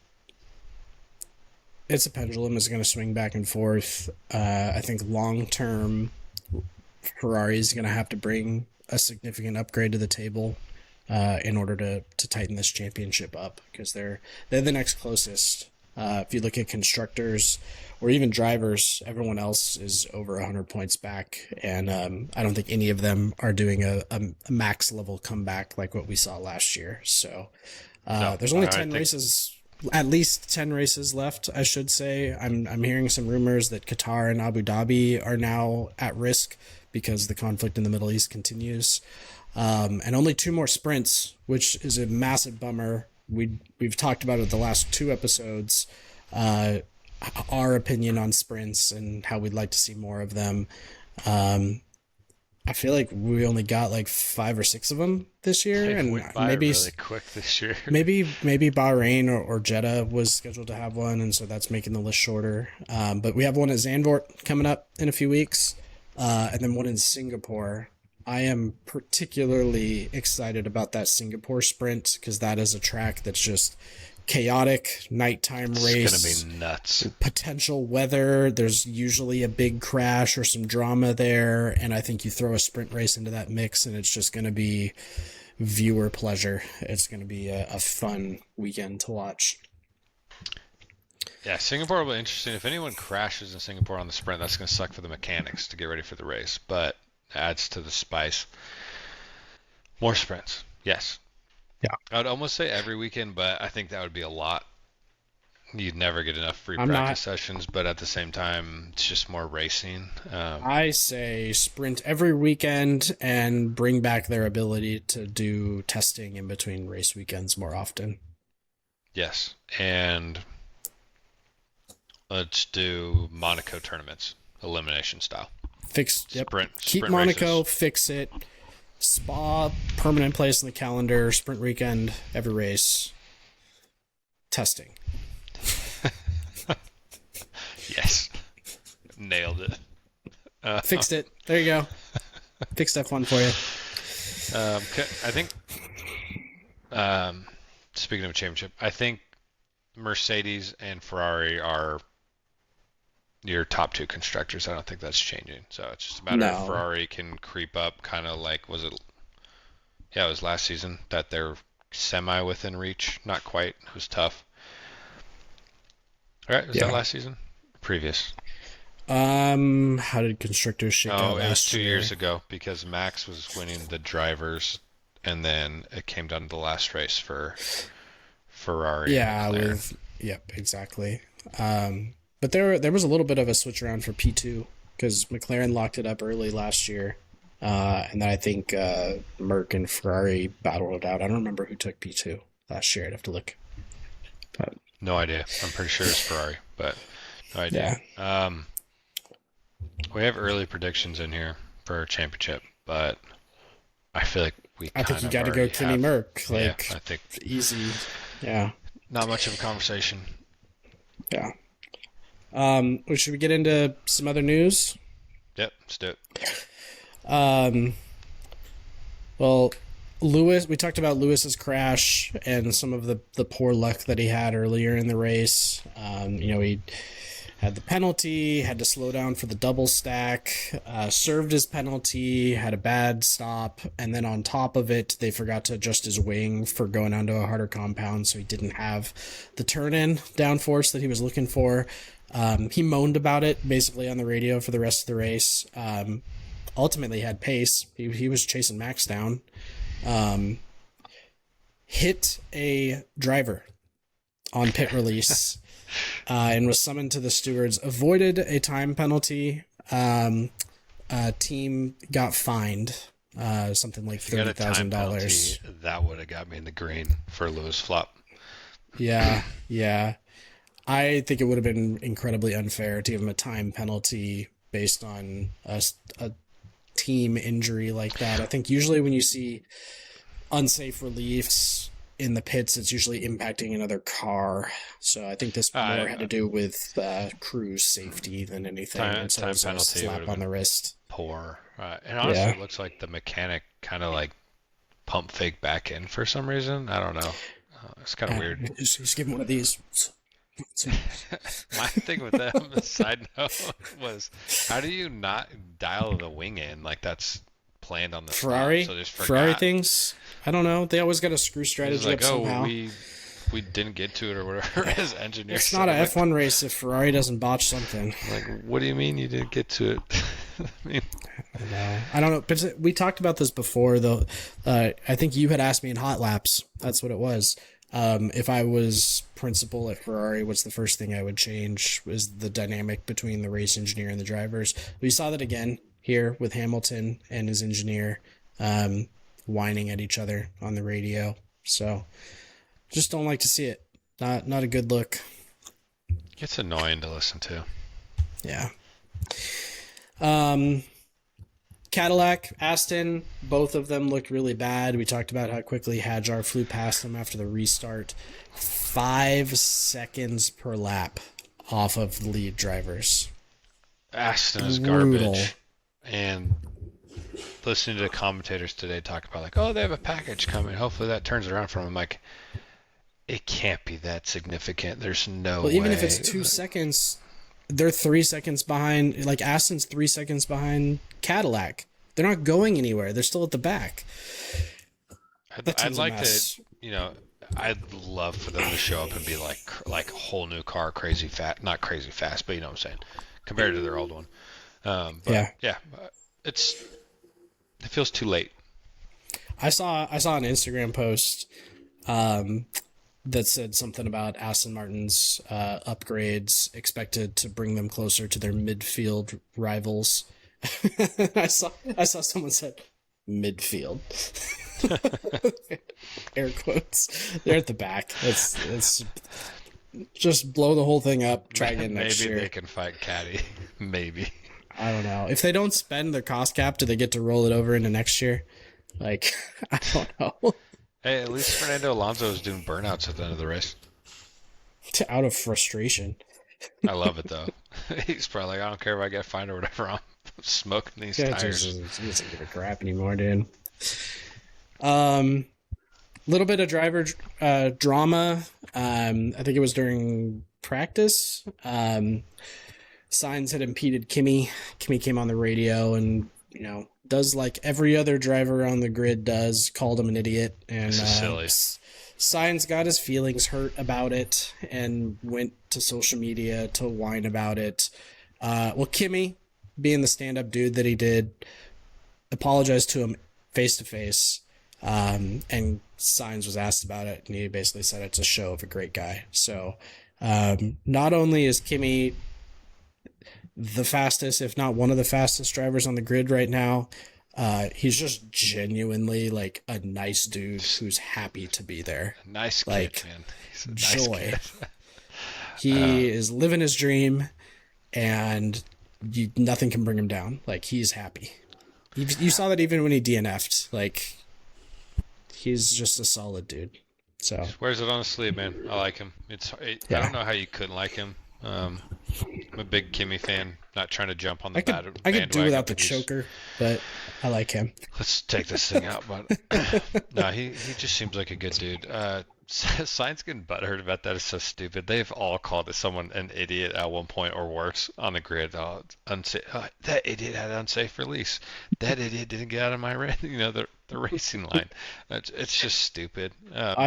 it's a pendulum is going to swing back and forth. I think long term, Ferrari is going to have to bring a significant upgrade to the table in order to tighten this championship up, because they're the next closest. If you look at constructors or even drivers, everyone else is over 100 points back, and I don't think any of them are doing a max level comeback like what we saw last year. So No, there's only I 10 think races, at least 10 races left, I should say. I'm hearing some rumors that Qatar and Abu Dhabi are now at risk because the conflict in the Middle East continues. And only 2 more sprints, which is a massive bummer. We've talked about it the last 2 episodes, our opinion on sprints and how we'd like to see more of them. I feel like we only got like 5 or 6 of them this year, it and went by maybe really quick this year. maybe Bahrain or Jeddah was scheduled to have one, and so that's making the list shorter. But we have one at Zandvoort coming up in a few weeks, and then one in Singapore. I am particularly excited about that Singapore sprint because that is a track that's just chaotic, nighttime race. It's gonna be nuts. Potential weather. There's usually a big crash or some drama there, and I think you throw a sprint race into that mix, and it's just going to be viewer pleasure. It's going to be a fun weekend to watch. Yeah, Singapore will be interesting. If anyone crashes in Singapore on the sprint, that's going to suck for the mechanics to get ready for the race, but adds to the spice. More sprints, yes. Yeah. I would almost say every weekend, but I think that would be a lot. You'd never get enough free I'm practice not. sessions, but at the same time, it's just more racing. I say sprint every weekend and bring back their ability to do testing in between race weekends more often. Yes, and let's do Monaco tournaments, elimination style. Yep. Keep Sprint Monaco, races. fix it. Spa, permanent place in the calendar, sprint weekend, every race. Testing. Yes, nailed it. Fixed it. There you go. Fixed F1 for you. I think, speaking of a championship, I think Mercedes and Ferrari are your top 2 constructors. I don't think that's changing. So it's just a matter if No. Ferrari can creep up, kind of like, was it? Yeah, it was last season that they're semi within reach. Not quite. It was tough. All right, was that Yeah. last season? Previous. How did constructors shake out Oh, it was last 2 year? years ago because Max was winning the drivers, and then it came down to the last race for Ferrari. Yeah, And McLaren. yep, exactly. But there was a little bit of a switch around for P2 because McLaren locked it up early last year, and then I think Merck and Ferrari battled it out. I don't remember who took P2 last year. I'd have to look. But No idea. I'm pretty sure it's Ferrari, but no idea. yeah, We have early predictions in here for our championship, but I feel like we I kind think you of got to go already Kenny have. Merck. Yeah, Like I think easy. Yeah, not much of a conversation. yeah. Should we get into some other news? Yep, let's do it. Um, well, Lewis, we talked about Lewis's crash and some of the poor luck that he had earlier in the race. He had the penalty, had to slow down for the double stack, served his penalty, had a bad stop, and then on top of it, they forgot to adjust his wing for going onto a harder compound, so he didn't have the turn-in downforce that he was looking for. He moaned about it basically on the radio for the rest of the race. Ultimately had pace. He was chasing Max down. Hit a driver on pit release and was summoned to the stewards. Avoided a time penalty. Team got fined something like If you got a time $30,000. penalty, that would have got me in the green for Lewis flop. Yeah. I think it would have been incredibly unfair to give him a time penalty based on a team injury like that. I think usually when you see unsafe reliefs in the pits, it's usually impacting another car. So I think this more had to do with crew safety than anything. And so it was a slap on the wrist. Poor. And honestly, it looks like the mechanic kind of like pump fake back in for some reason. I don't know. It's kind of weird. Just give him one of these. My thing with them, side note, was how do you not dial the wing in like that's planned on the Ferrari? So just Ferrari things? I don't know. They always got a screw strategy like, up somehow. We didn't get to it or whatever as engineers. It's not an F1 race if Ferrari doesn't botch something. Like, what do you mean you didn't get to it? I don't know. But we talked about this before, though. I think you had asked me in Hot Laps. That's what it was. If I was principal at Ferrari, what's the first thing I would change is the dynamic between the race engineer and the drivers. We saw that again here with Hamilton and his engineer whining at each other on the radio. So just don't like to see it. Not a good look. It's annoying to listen to. Yeah. Cadillac, Aston, both of them looked really bad. We talked about how quickly Hadjar flew past them after the restart. 5 seconds per lap off of the lead drivers. Aston is garbage. And listening to the commentators today talk about like, oh, they have a package coming. Hopefully that turns it around for them. I'm like, it can't be that significant. There's no way. Even if it's 2 seconds, they're 3 seconds behind. Like Aston's 3 seconds behind Cadillac. They're not going anywhere. They're still at the back. I'd like to, I'd love for them to show up and be like whole new car, crazy fast, not crazy fast, but you know what I'm saying, compared to their old one. It feels too late. I saw an Instagram post that said something about Aston Martin's upgrades expected to bring them closer to their midfield rivals. I saw someone said midfield. Air quotes. They're at the back. It's just blow the whole thing up. Try again next year. Maybe they can fight Caddy. Maybe. I don't know. If they don't spend their cost cap, do they get to roll it over into next year? Like, I don't know. Hey, at least Fernando Alonso is doing burnouts at the end of the race. Out of frustration. I love it, though. He's probably like, I don't care if I get fined or whatever. I'm smoking these tires. He doesn't give a crap anymore, dude. Little bit of driver drama. I think it was during practice. Sainz had impeded Kimi. Kimi came on the radio and, does like every other driver on the grid does, called him an idiot. And silly. Sainz got his feelings hurt about it and went to social media to whine about it. Kimi, being the stand-up dude that he did, apologized to him face-to-face. And Sainz was asked about it, and he basically said it's a show of a great guy. So not only is Kimi the fastest, if not one of the fastest drivers on the grid right now, he's just genuinely like a nice dude who's happy to be there. Nice kid, man. He's a nice joy. Kid. He is living his dream, and nothing can bring him down. Like, he's happy. You saw that even when he DNF'd. Like, he's just a solid dude. So just wears it on his sleeve, man. I like him. I don't know how you couldn't like him. I'm a big Kimi fan. Not trying to jump on the bandwagon. I could do without the choker, but I like him. Let's take this thing out, but no, he just seems like a good dude. Sainz getting butthurt about that is so stupid. They've all called someone an idiot at one point or worse on the grid. That idiot had unsafe release. That idiot didn't get out of my the racing line. It's just stupid.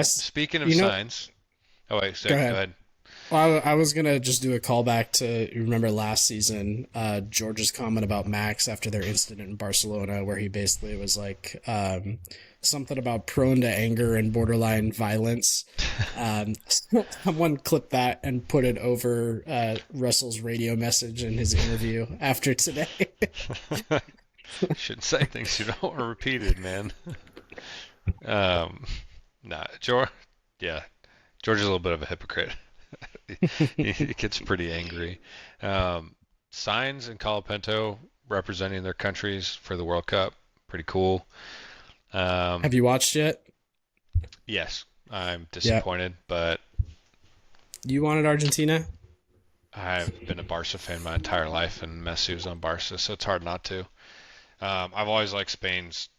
Speaking of Sainz, go ahead. Well, I was going to just do a callback to, remember last season, George's comment about Max after their incident in Barcelona, where he basically was like, something about prone to anger and borderline violence. Someone clipped that and put it over Russell's radio message in his interview after today. Shouldn't say things you don't want repeated, man. George is a little bit of a hypocrite. he gets pretty angry. Sainz and Colapinto representing their countries for the World Cup, pretty cool. Have you watched yet? Yes, I'm Yeah. disappointed, but You wanted Argentina? I've been a Barca fan my entire life, and Messi was on Barca, so it's hard not to. I've always liked Spain's.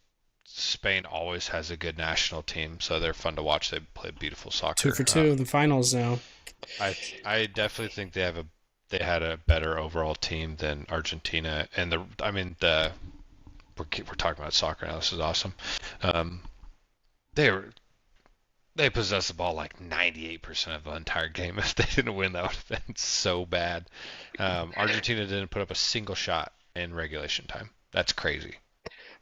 Spain always has a good national team, so they're fun to watch. They play beautiful Two soccer. for two in the finals now. I definitely think they had a better overall team than Argentina, and we're talking about soccer now. This is awesome. Um, they were they possessed the ball like 98% of the entire game. If they didn't win, that would have been so bad. Argentina didn't put up a single shot in regulation time. That's crazy.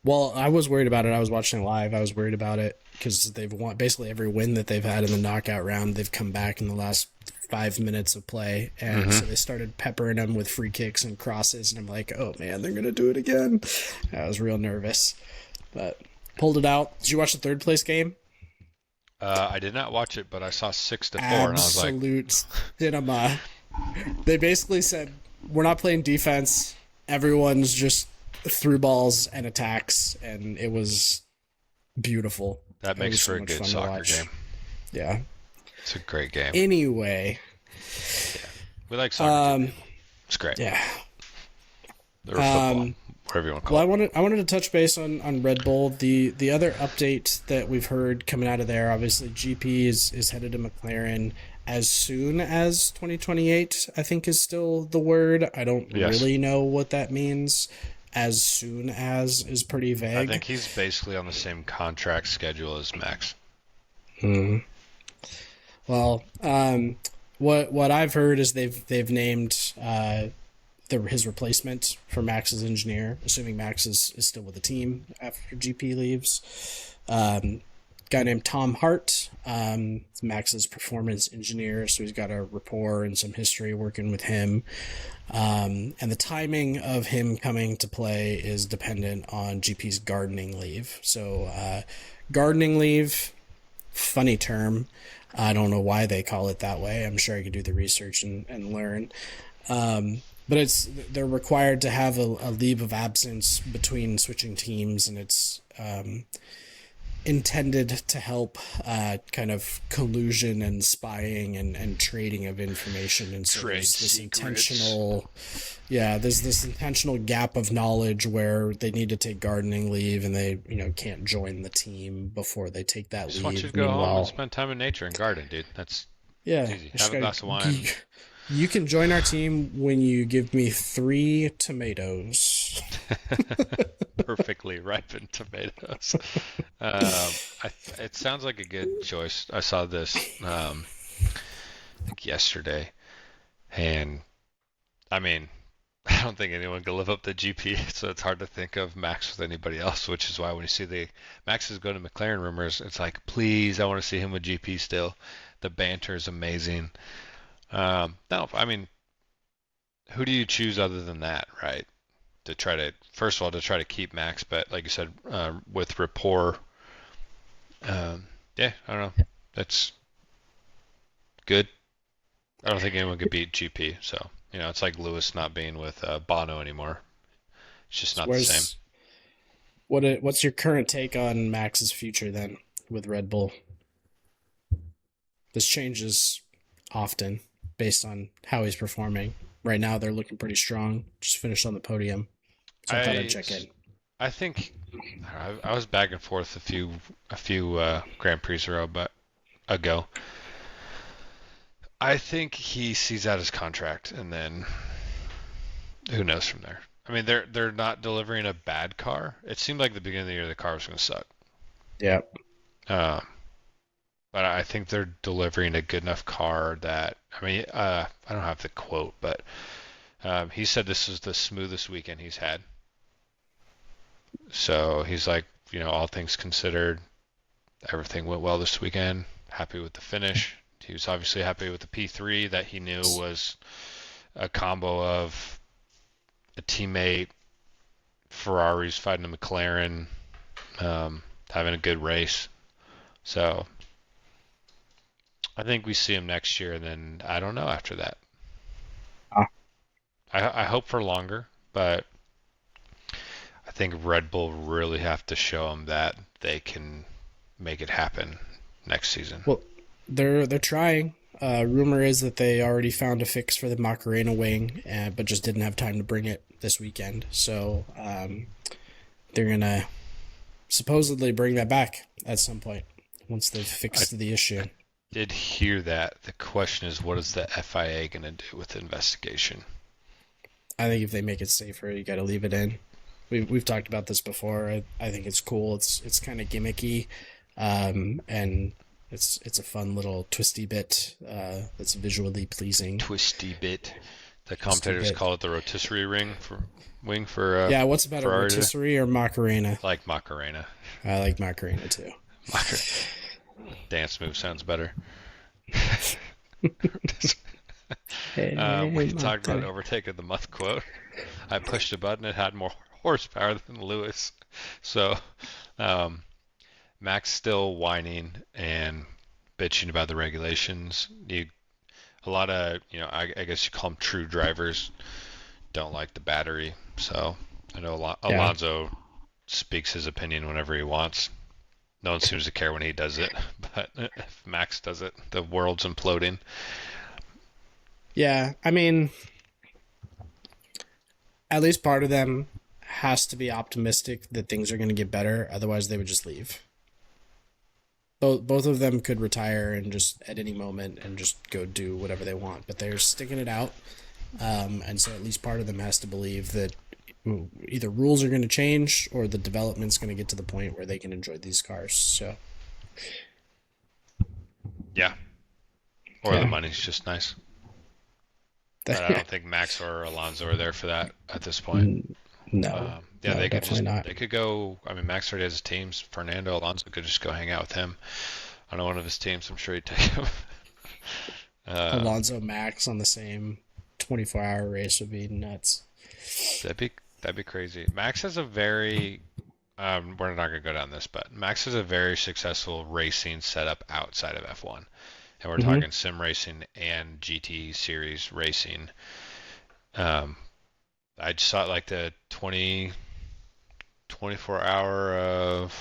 Well, I was worried about it. I was watching live. I was worried about it because they've won basically every win that they've had in the knockout round. They've come back in the last 5 minutes of play, and Hmm. so they started peppering them with free kicks and crosses. And I'm like, oh man, they're gonna do it again. I was real nervous, but pulled it out. Did you watch the third place game? I did not watch it, but I saw 6-4, and I was like, Absolute cinema. They basically said, we're not playing defense. Everyone's just through balls and attacks, and it was beautiful. that It makes was so for a much good fun to soccer watch. game. Yeah. It's a great game. Anyway, Yeah, we like soccer too. um, It's great. yeah. Or football, Um, whatever you want to well, call I wanted to touch base on Red Bull. The other update that we've heard coming out of there, obviously, GP is headed to McLaren as soon as 2028. I think is still the word. I don't it. Yes, really know what that means. As soon as is pretty I vague. think he's basically on the same contract schedule as Max. Hmm. Well, what I've heard is they've named his replacement for Max's engineer, assuming Max is still with the team after GP leaves. Guy named Tom Hart, Max's performance engineer, so he's got a rapport and some history working with him. And the timing of him coming to play is dependent on GP's gardening leave. So, gardening leave, funny term. I don't know why they call it that way. I'm sure I could do the research and learn. But they're required to have a leave of absence between switching teams, and it's intended to help kind of collusion and spying and trading of information. And so Trade there's this secrets. there's this intentional gap of knowledge where they need to take gardening leave and they can't join the team before they take that Just want you leave. to go home and Meanwhile, spend time in nature and garden, dude. That's yeah, easy. just Have a gotta, glass of wine. you can join our team when you give me 3 tomatoes. Perfectly ripened tomatoes. It sounds like a good choice. I saw this I think yesterday, and I mean, I don't think anyone can live up to GP, so it's hard to think of Max with anybody else. Which is why when you see the Max is going to McLaren rumors, it's like, please, I want to see him with GP still. The banter is amazing. No, I mean, who do you choose other than that, right? To try to first of all to try to keep Max, but like you said, with rapport, yeah, I don't know, that's good. I don't think anyone could beat GP, so it's like Lewis not being with Bono anymore. It's just So not the same. what's your current take on Max's future then with Red Bull? This changes often based on how he's performing. Right now, they're looking pretty strong. Just finished on the podium, so I thought I'd I check in. I think I was back and forth a few Grand Prix ago. I think he sees out his contract, and then who knows from there. I mean, they're not delivering a bad car. It seemed like at the beginning of the year the car was going to suck. Yeah. Uh, but I think they're delivering a good enough car that I don't have the quote, but he said this is the smoothest weekend he's had. So he's like, all things considered, everything went well this weekend. Happy with the finish. He was obviously happy with the P3 that he knew was a combo of a teammate, Ferrari's fighting a McLaren, having a good race. So I think we see him next year, and then I don't know after that. Ah. I hope for longer, but I think Red Bull really have to show him that they can make it happen next season. Well, they're trying. Rumor is that they already found a fix for the Macarena wing, but just didn't have time to bring it this weekend. So they're gonna supposedly bring that back at some point once they've fixed the issue. I did hear that. The question is, what is the FIA gonna do with the investigation? I think if they make it safer, you got to leave it in. We've talked about this before. I think it's cool. It's kind of gimmicky, and it's a fun little twisty bit that's visually pleasing. Twisty bit. The commentators call it the rotisserie wing for yeah. What's better, Ferrari rotisserie or Macarena? Like Macarena. I like Macarena too. Dance move sounds better. Hey, we talked about overtake of the month quote. I pushed a button. It had more horsepower than Lewis. So Max still whining and bitching about the regulations. A lot of, I guess you call them true drivers, don't like the battery. So I know Alonso speaks his opinion whenever he wants. No one seems to care when he does it, but if Max does it, the world's imploding. Yeah, I mean, at least part of them has to be optimistic that things are going to get better. Otherwise, they would just leave. Both of them could retire and just at any moment and just go do whatever they want. But they're sticking it out, and so at least part of them has to believe that either rules are going to change or the development's going to get to the point where they can enjoy these cars. So, yeah, or the money's just nice. But I don't think Max or Alonso are there for that at this point. No. They could just not. They could go. I mean, Max already has his teams. Fernando Alonso could just go hang out with him on one of his teams. I'm sure he'd take him. Alonso Max on the same 24-hour race would be nuts. That'd be crazy. Max has a very we're not gonna go down this, but Max has a very successful racing setup outside of F1. And we're talking sim racing and GT series racing. I just saw like the 24 hour of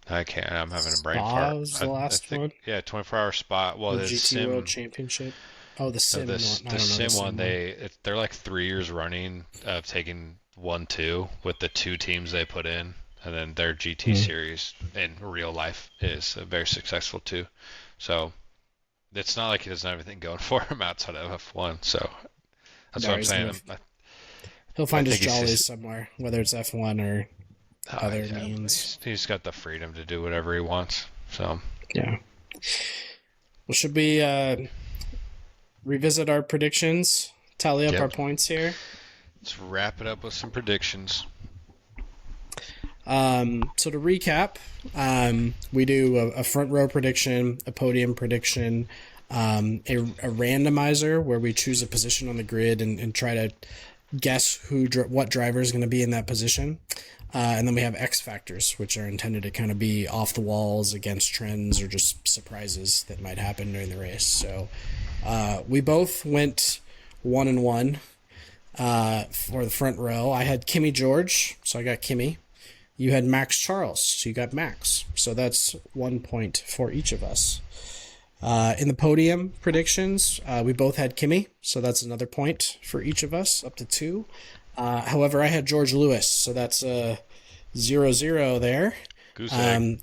I'm having a brain fart. Was the last one? Yeah, 24-hour spot. Well, the GT sim World Championship. Oh, the sim. The sim one. They're like 3 years running of taking 1-2 with the 2 teams they put in. And then their GT series in real life is very successful too. So it's not like he doesn't have anything going for him outside of F1. So that's what I'm saying. He'll find his jollies somewhere, whether it's F1 or other means. He's got the freedom to do whatever he wants. So yeah. Well, should we revisit our predictions? Tally up our points here. Let's wrap it up with some predictions. So to recap, we do a front row prediction, a podium prediction, a randomizer where we choose a position on the grid and try to guess what driver is going to be in that position. And then we have X factors, which are intended to kind of be off the walls against trends or just surprises that might happen during the race. So, we both went 1-1, for the front row. I had Kimmy George, so I got Kimmy. You had Max Charles, so you got Max. So that's 1 point for each of us. In the podium predictions, we both had Kimmy, so that's another point for each of us, up to 2. However, I had George Lewis, so that's 0-0 there. Goose egg.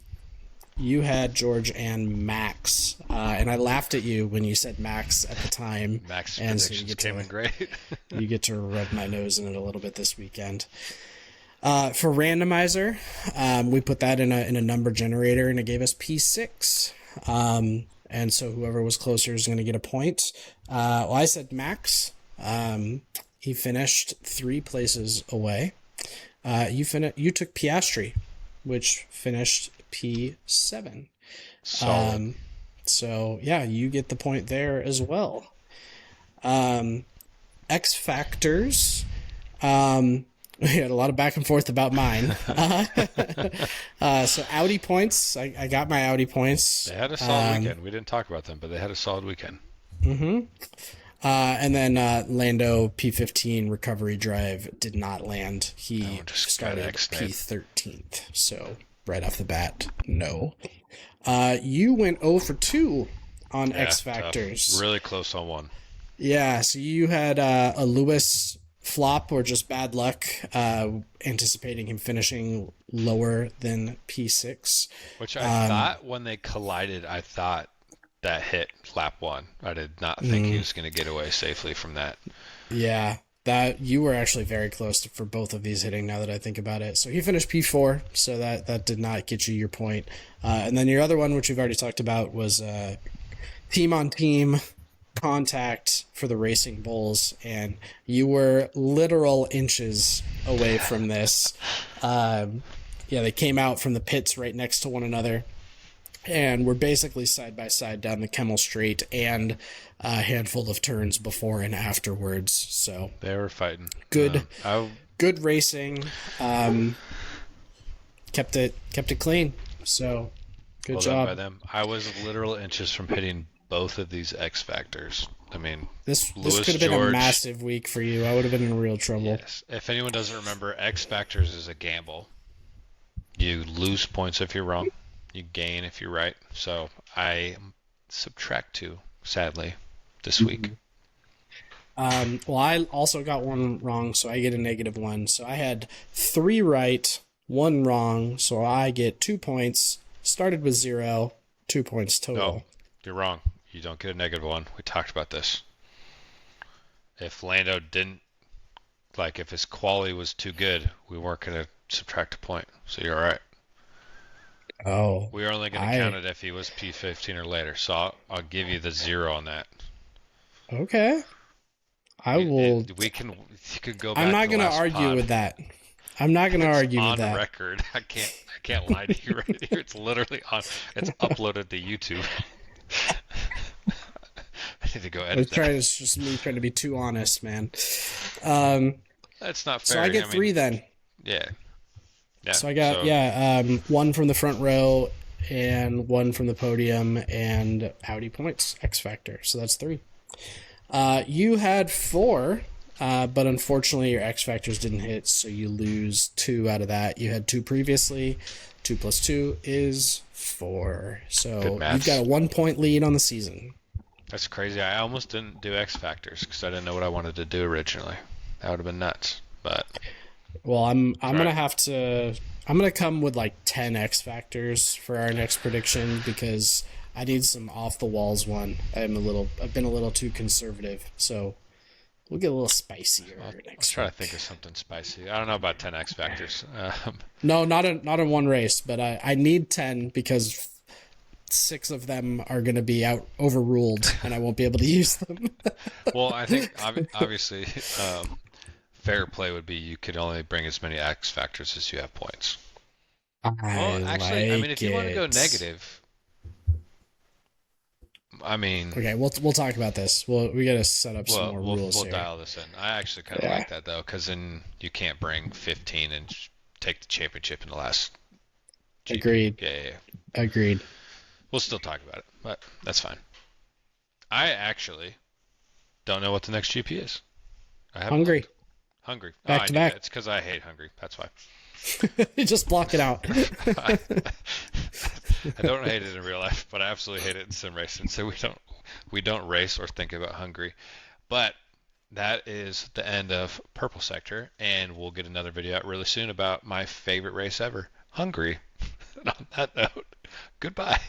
You had George and Max, and I laughed at you when you said Max at the time. Max and predictions came in great. You get to rub my nose in it a little bit this weekend. For randomizer, we put that in a number generator, and it gave us P6. And so whoever was closer is going to get a point. Well, I said Max. He finished 3 places away. You took Piastri, which finished P7. Solid. So yeah, you get the point there as well. X factors. We had a lot of back and forth about mine. So Audi points. I got my Audi points. They had a solid weekend. We didn't talk about them, but they had a solid weekend. Mm-hmm. And then Lando P15 recovery drive did not land. He started P13th. So right off the bat, no. You went 0 for 2 on Yeah, X tough. Factors. Really close on one. Yeah, so you had a Lewis flop or just bad luck, anticipating him finishing lower than P6. Which I thought when they collided, I thought that hit lap one. I did not think he was going to get away safely from that. Yeah, that you were actually very close for both of these hitting now that I think about it. So he finished P4, so that did not get you your point. And then your other one, which we've already talked about, was team on team contact for the Racing Bulls, and you were literal inches away from this. Yeah, they came out from the pits right next to one another and were basically side by side down the Kemmel Straight and a handful of turns before and afterwards. So they were fighting. Good racing. Kept it clean. So good well job done by them. I was literal inches from hitting both of these X Factors. I mean, this Lewis could have been George, a massive week for you. I would have been in real trouble. Yes. If anyone doesn't remember, X Factors is a gamble. You lose points if you're wrong. You gain if you're right. So I subtract 2, sadly, this week. Well, I also got one wrong, so I get a -1. So I had 3 right, 1 wrong, so I get 2 points. Started with 0, 2 points total. No, you're wrong. You don't get a -1. We talked about this. If Lando didn't, if his quality was too good, we weren't going to subtract a point. So you're all right. Oh. We were only going to count it if he was P15 or later. So I'll give you the 0 on that. Okay. You could go back. I'm not going to argue with that. I'm not going to argue with that. On record. I can't lie to you right here. It's literally on. It's uploaded to YouTube. I need to go edit that. It's just me trying to be too honest, man. That's not fair. So I get 3 then. Yeah. So I got 1 from the front row and 1 from the podium and Audi points, X Factor. So that's 3. You had 4, but unfortunately your X Factors didn't hit, so you lose 2 out of that. You had 2 previously. 2 plus 2 is 4. So you've got a 1-point lead on the season. That's crazy. I almost didn't do X Factors because I didn't know what I wanted to do originally. That would have been nuts. But well, I'm gonna come with 10 X Factors for our next prediction because I need some off the walls one. I've been a little too conservative, so we'll get a little spicier. Let's try to think of something spicy. I don't know about 10 X Factors. No, not in one race, but I need 10 because 6 of them are going to be overruled, and I won't be able to use them. Well, I think obviously fair play would be you could only bring as many X Factors as you have points. If you want to go negative, okay, we'll talk about this. We got to set up some more rules We'll here. dial this in. I actually kind of like that though, because then you can't bring 15 and take the championship in the last. GP. Agreed. Yeah. Agreed. We'll still talk about it, but that's fine. I actually don't know what the next GP is. Hungary. Hungary. Back to back. It's because I hate Hungary. That's why. Just block it out. I don't hate it in real life, but I absolutely hate it in sim racing. So we don't race or think about Hungary. But that is the end of Purple Sector, and we'll get another video out really soon about my favorite race ever, Hungary. And on that note, goodbye.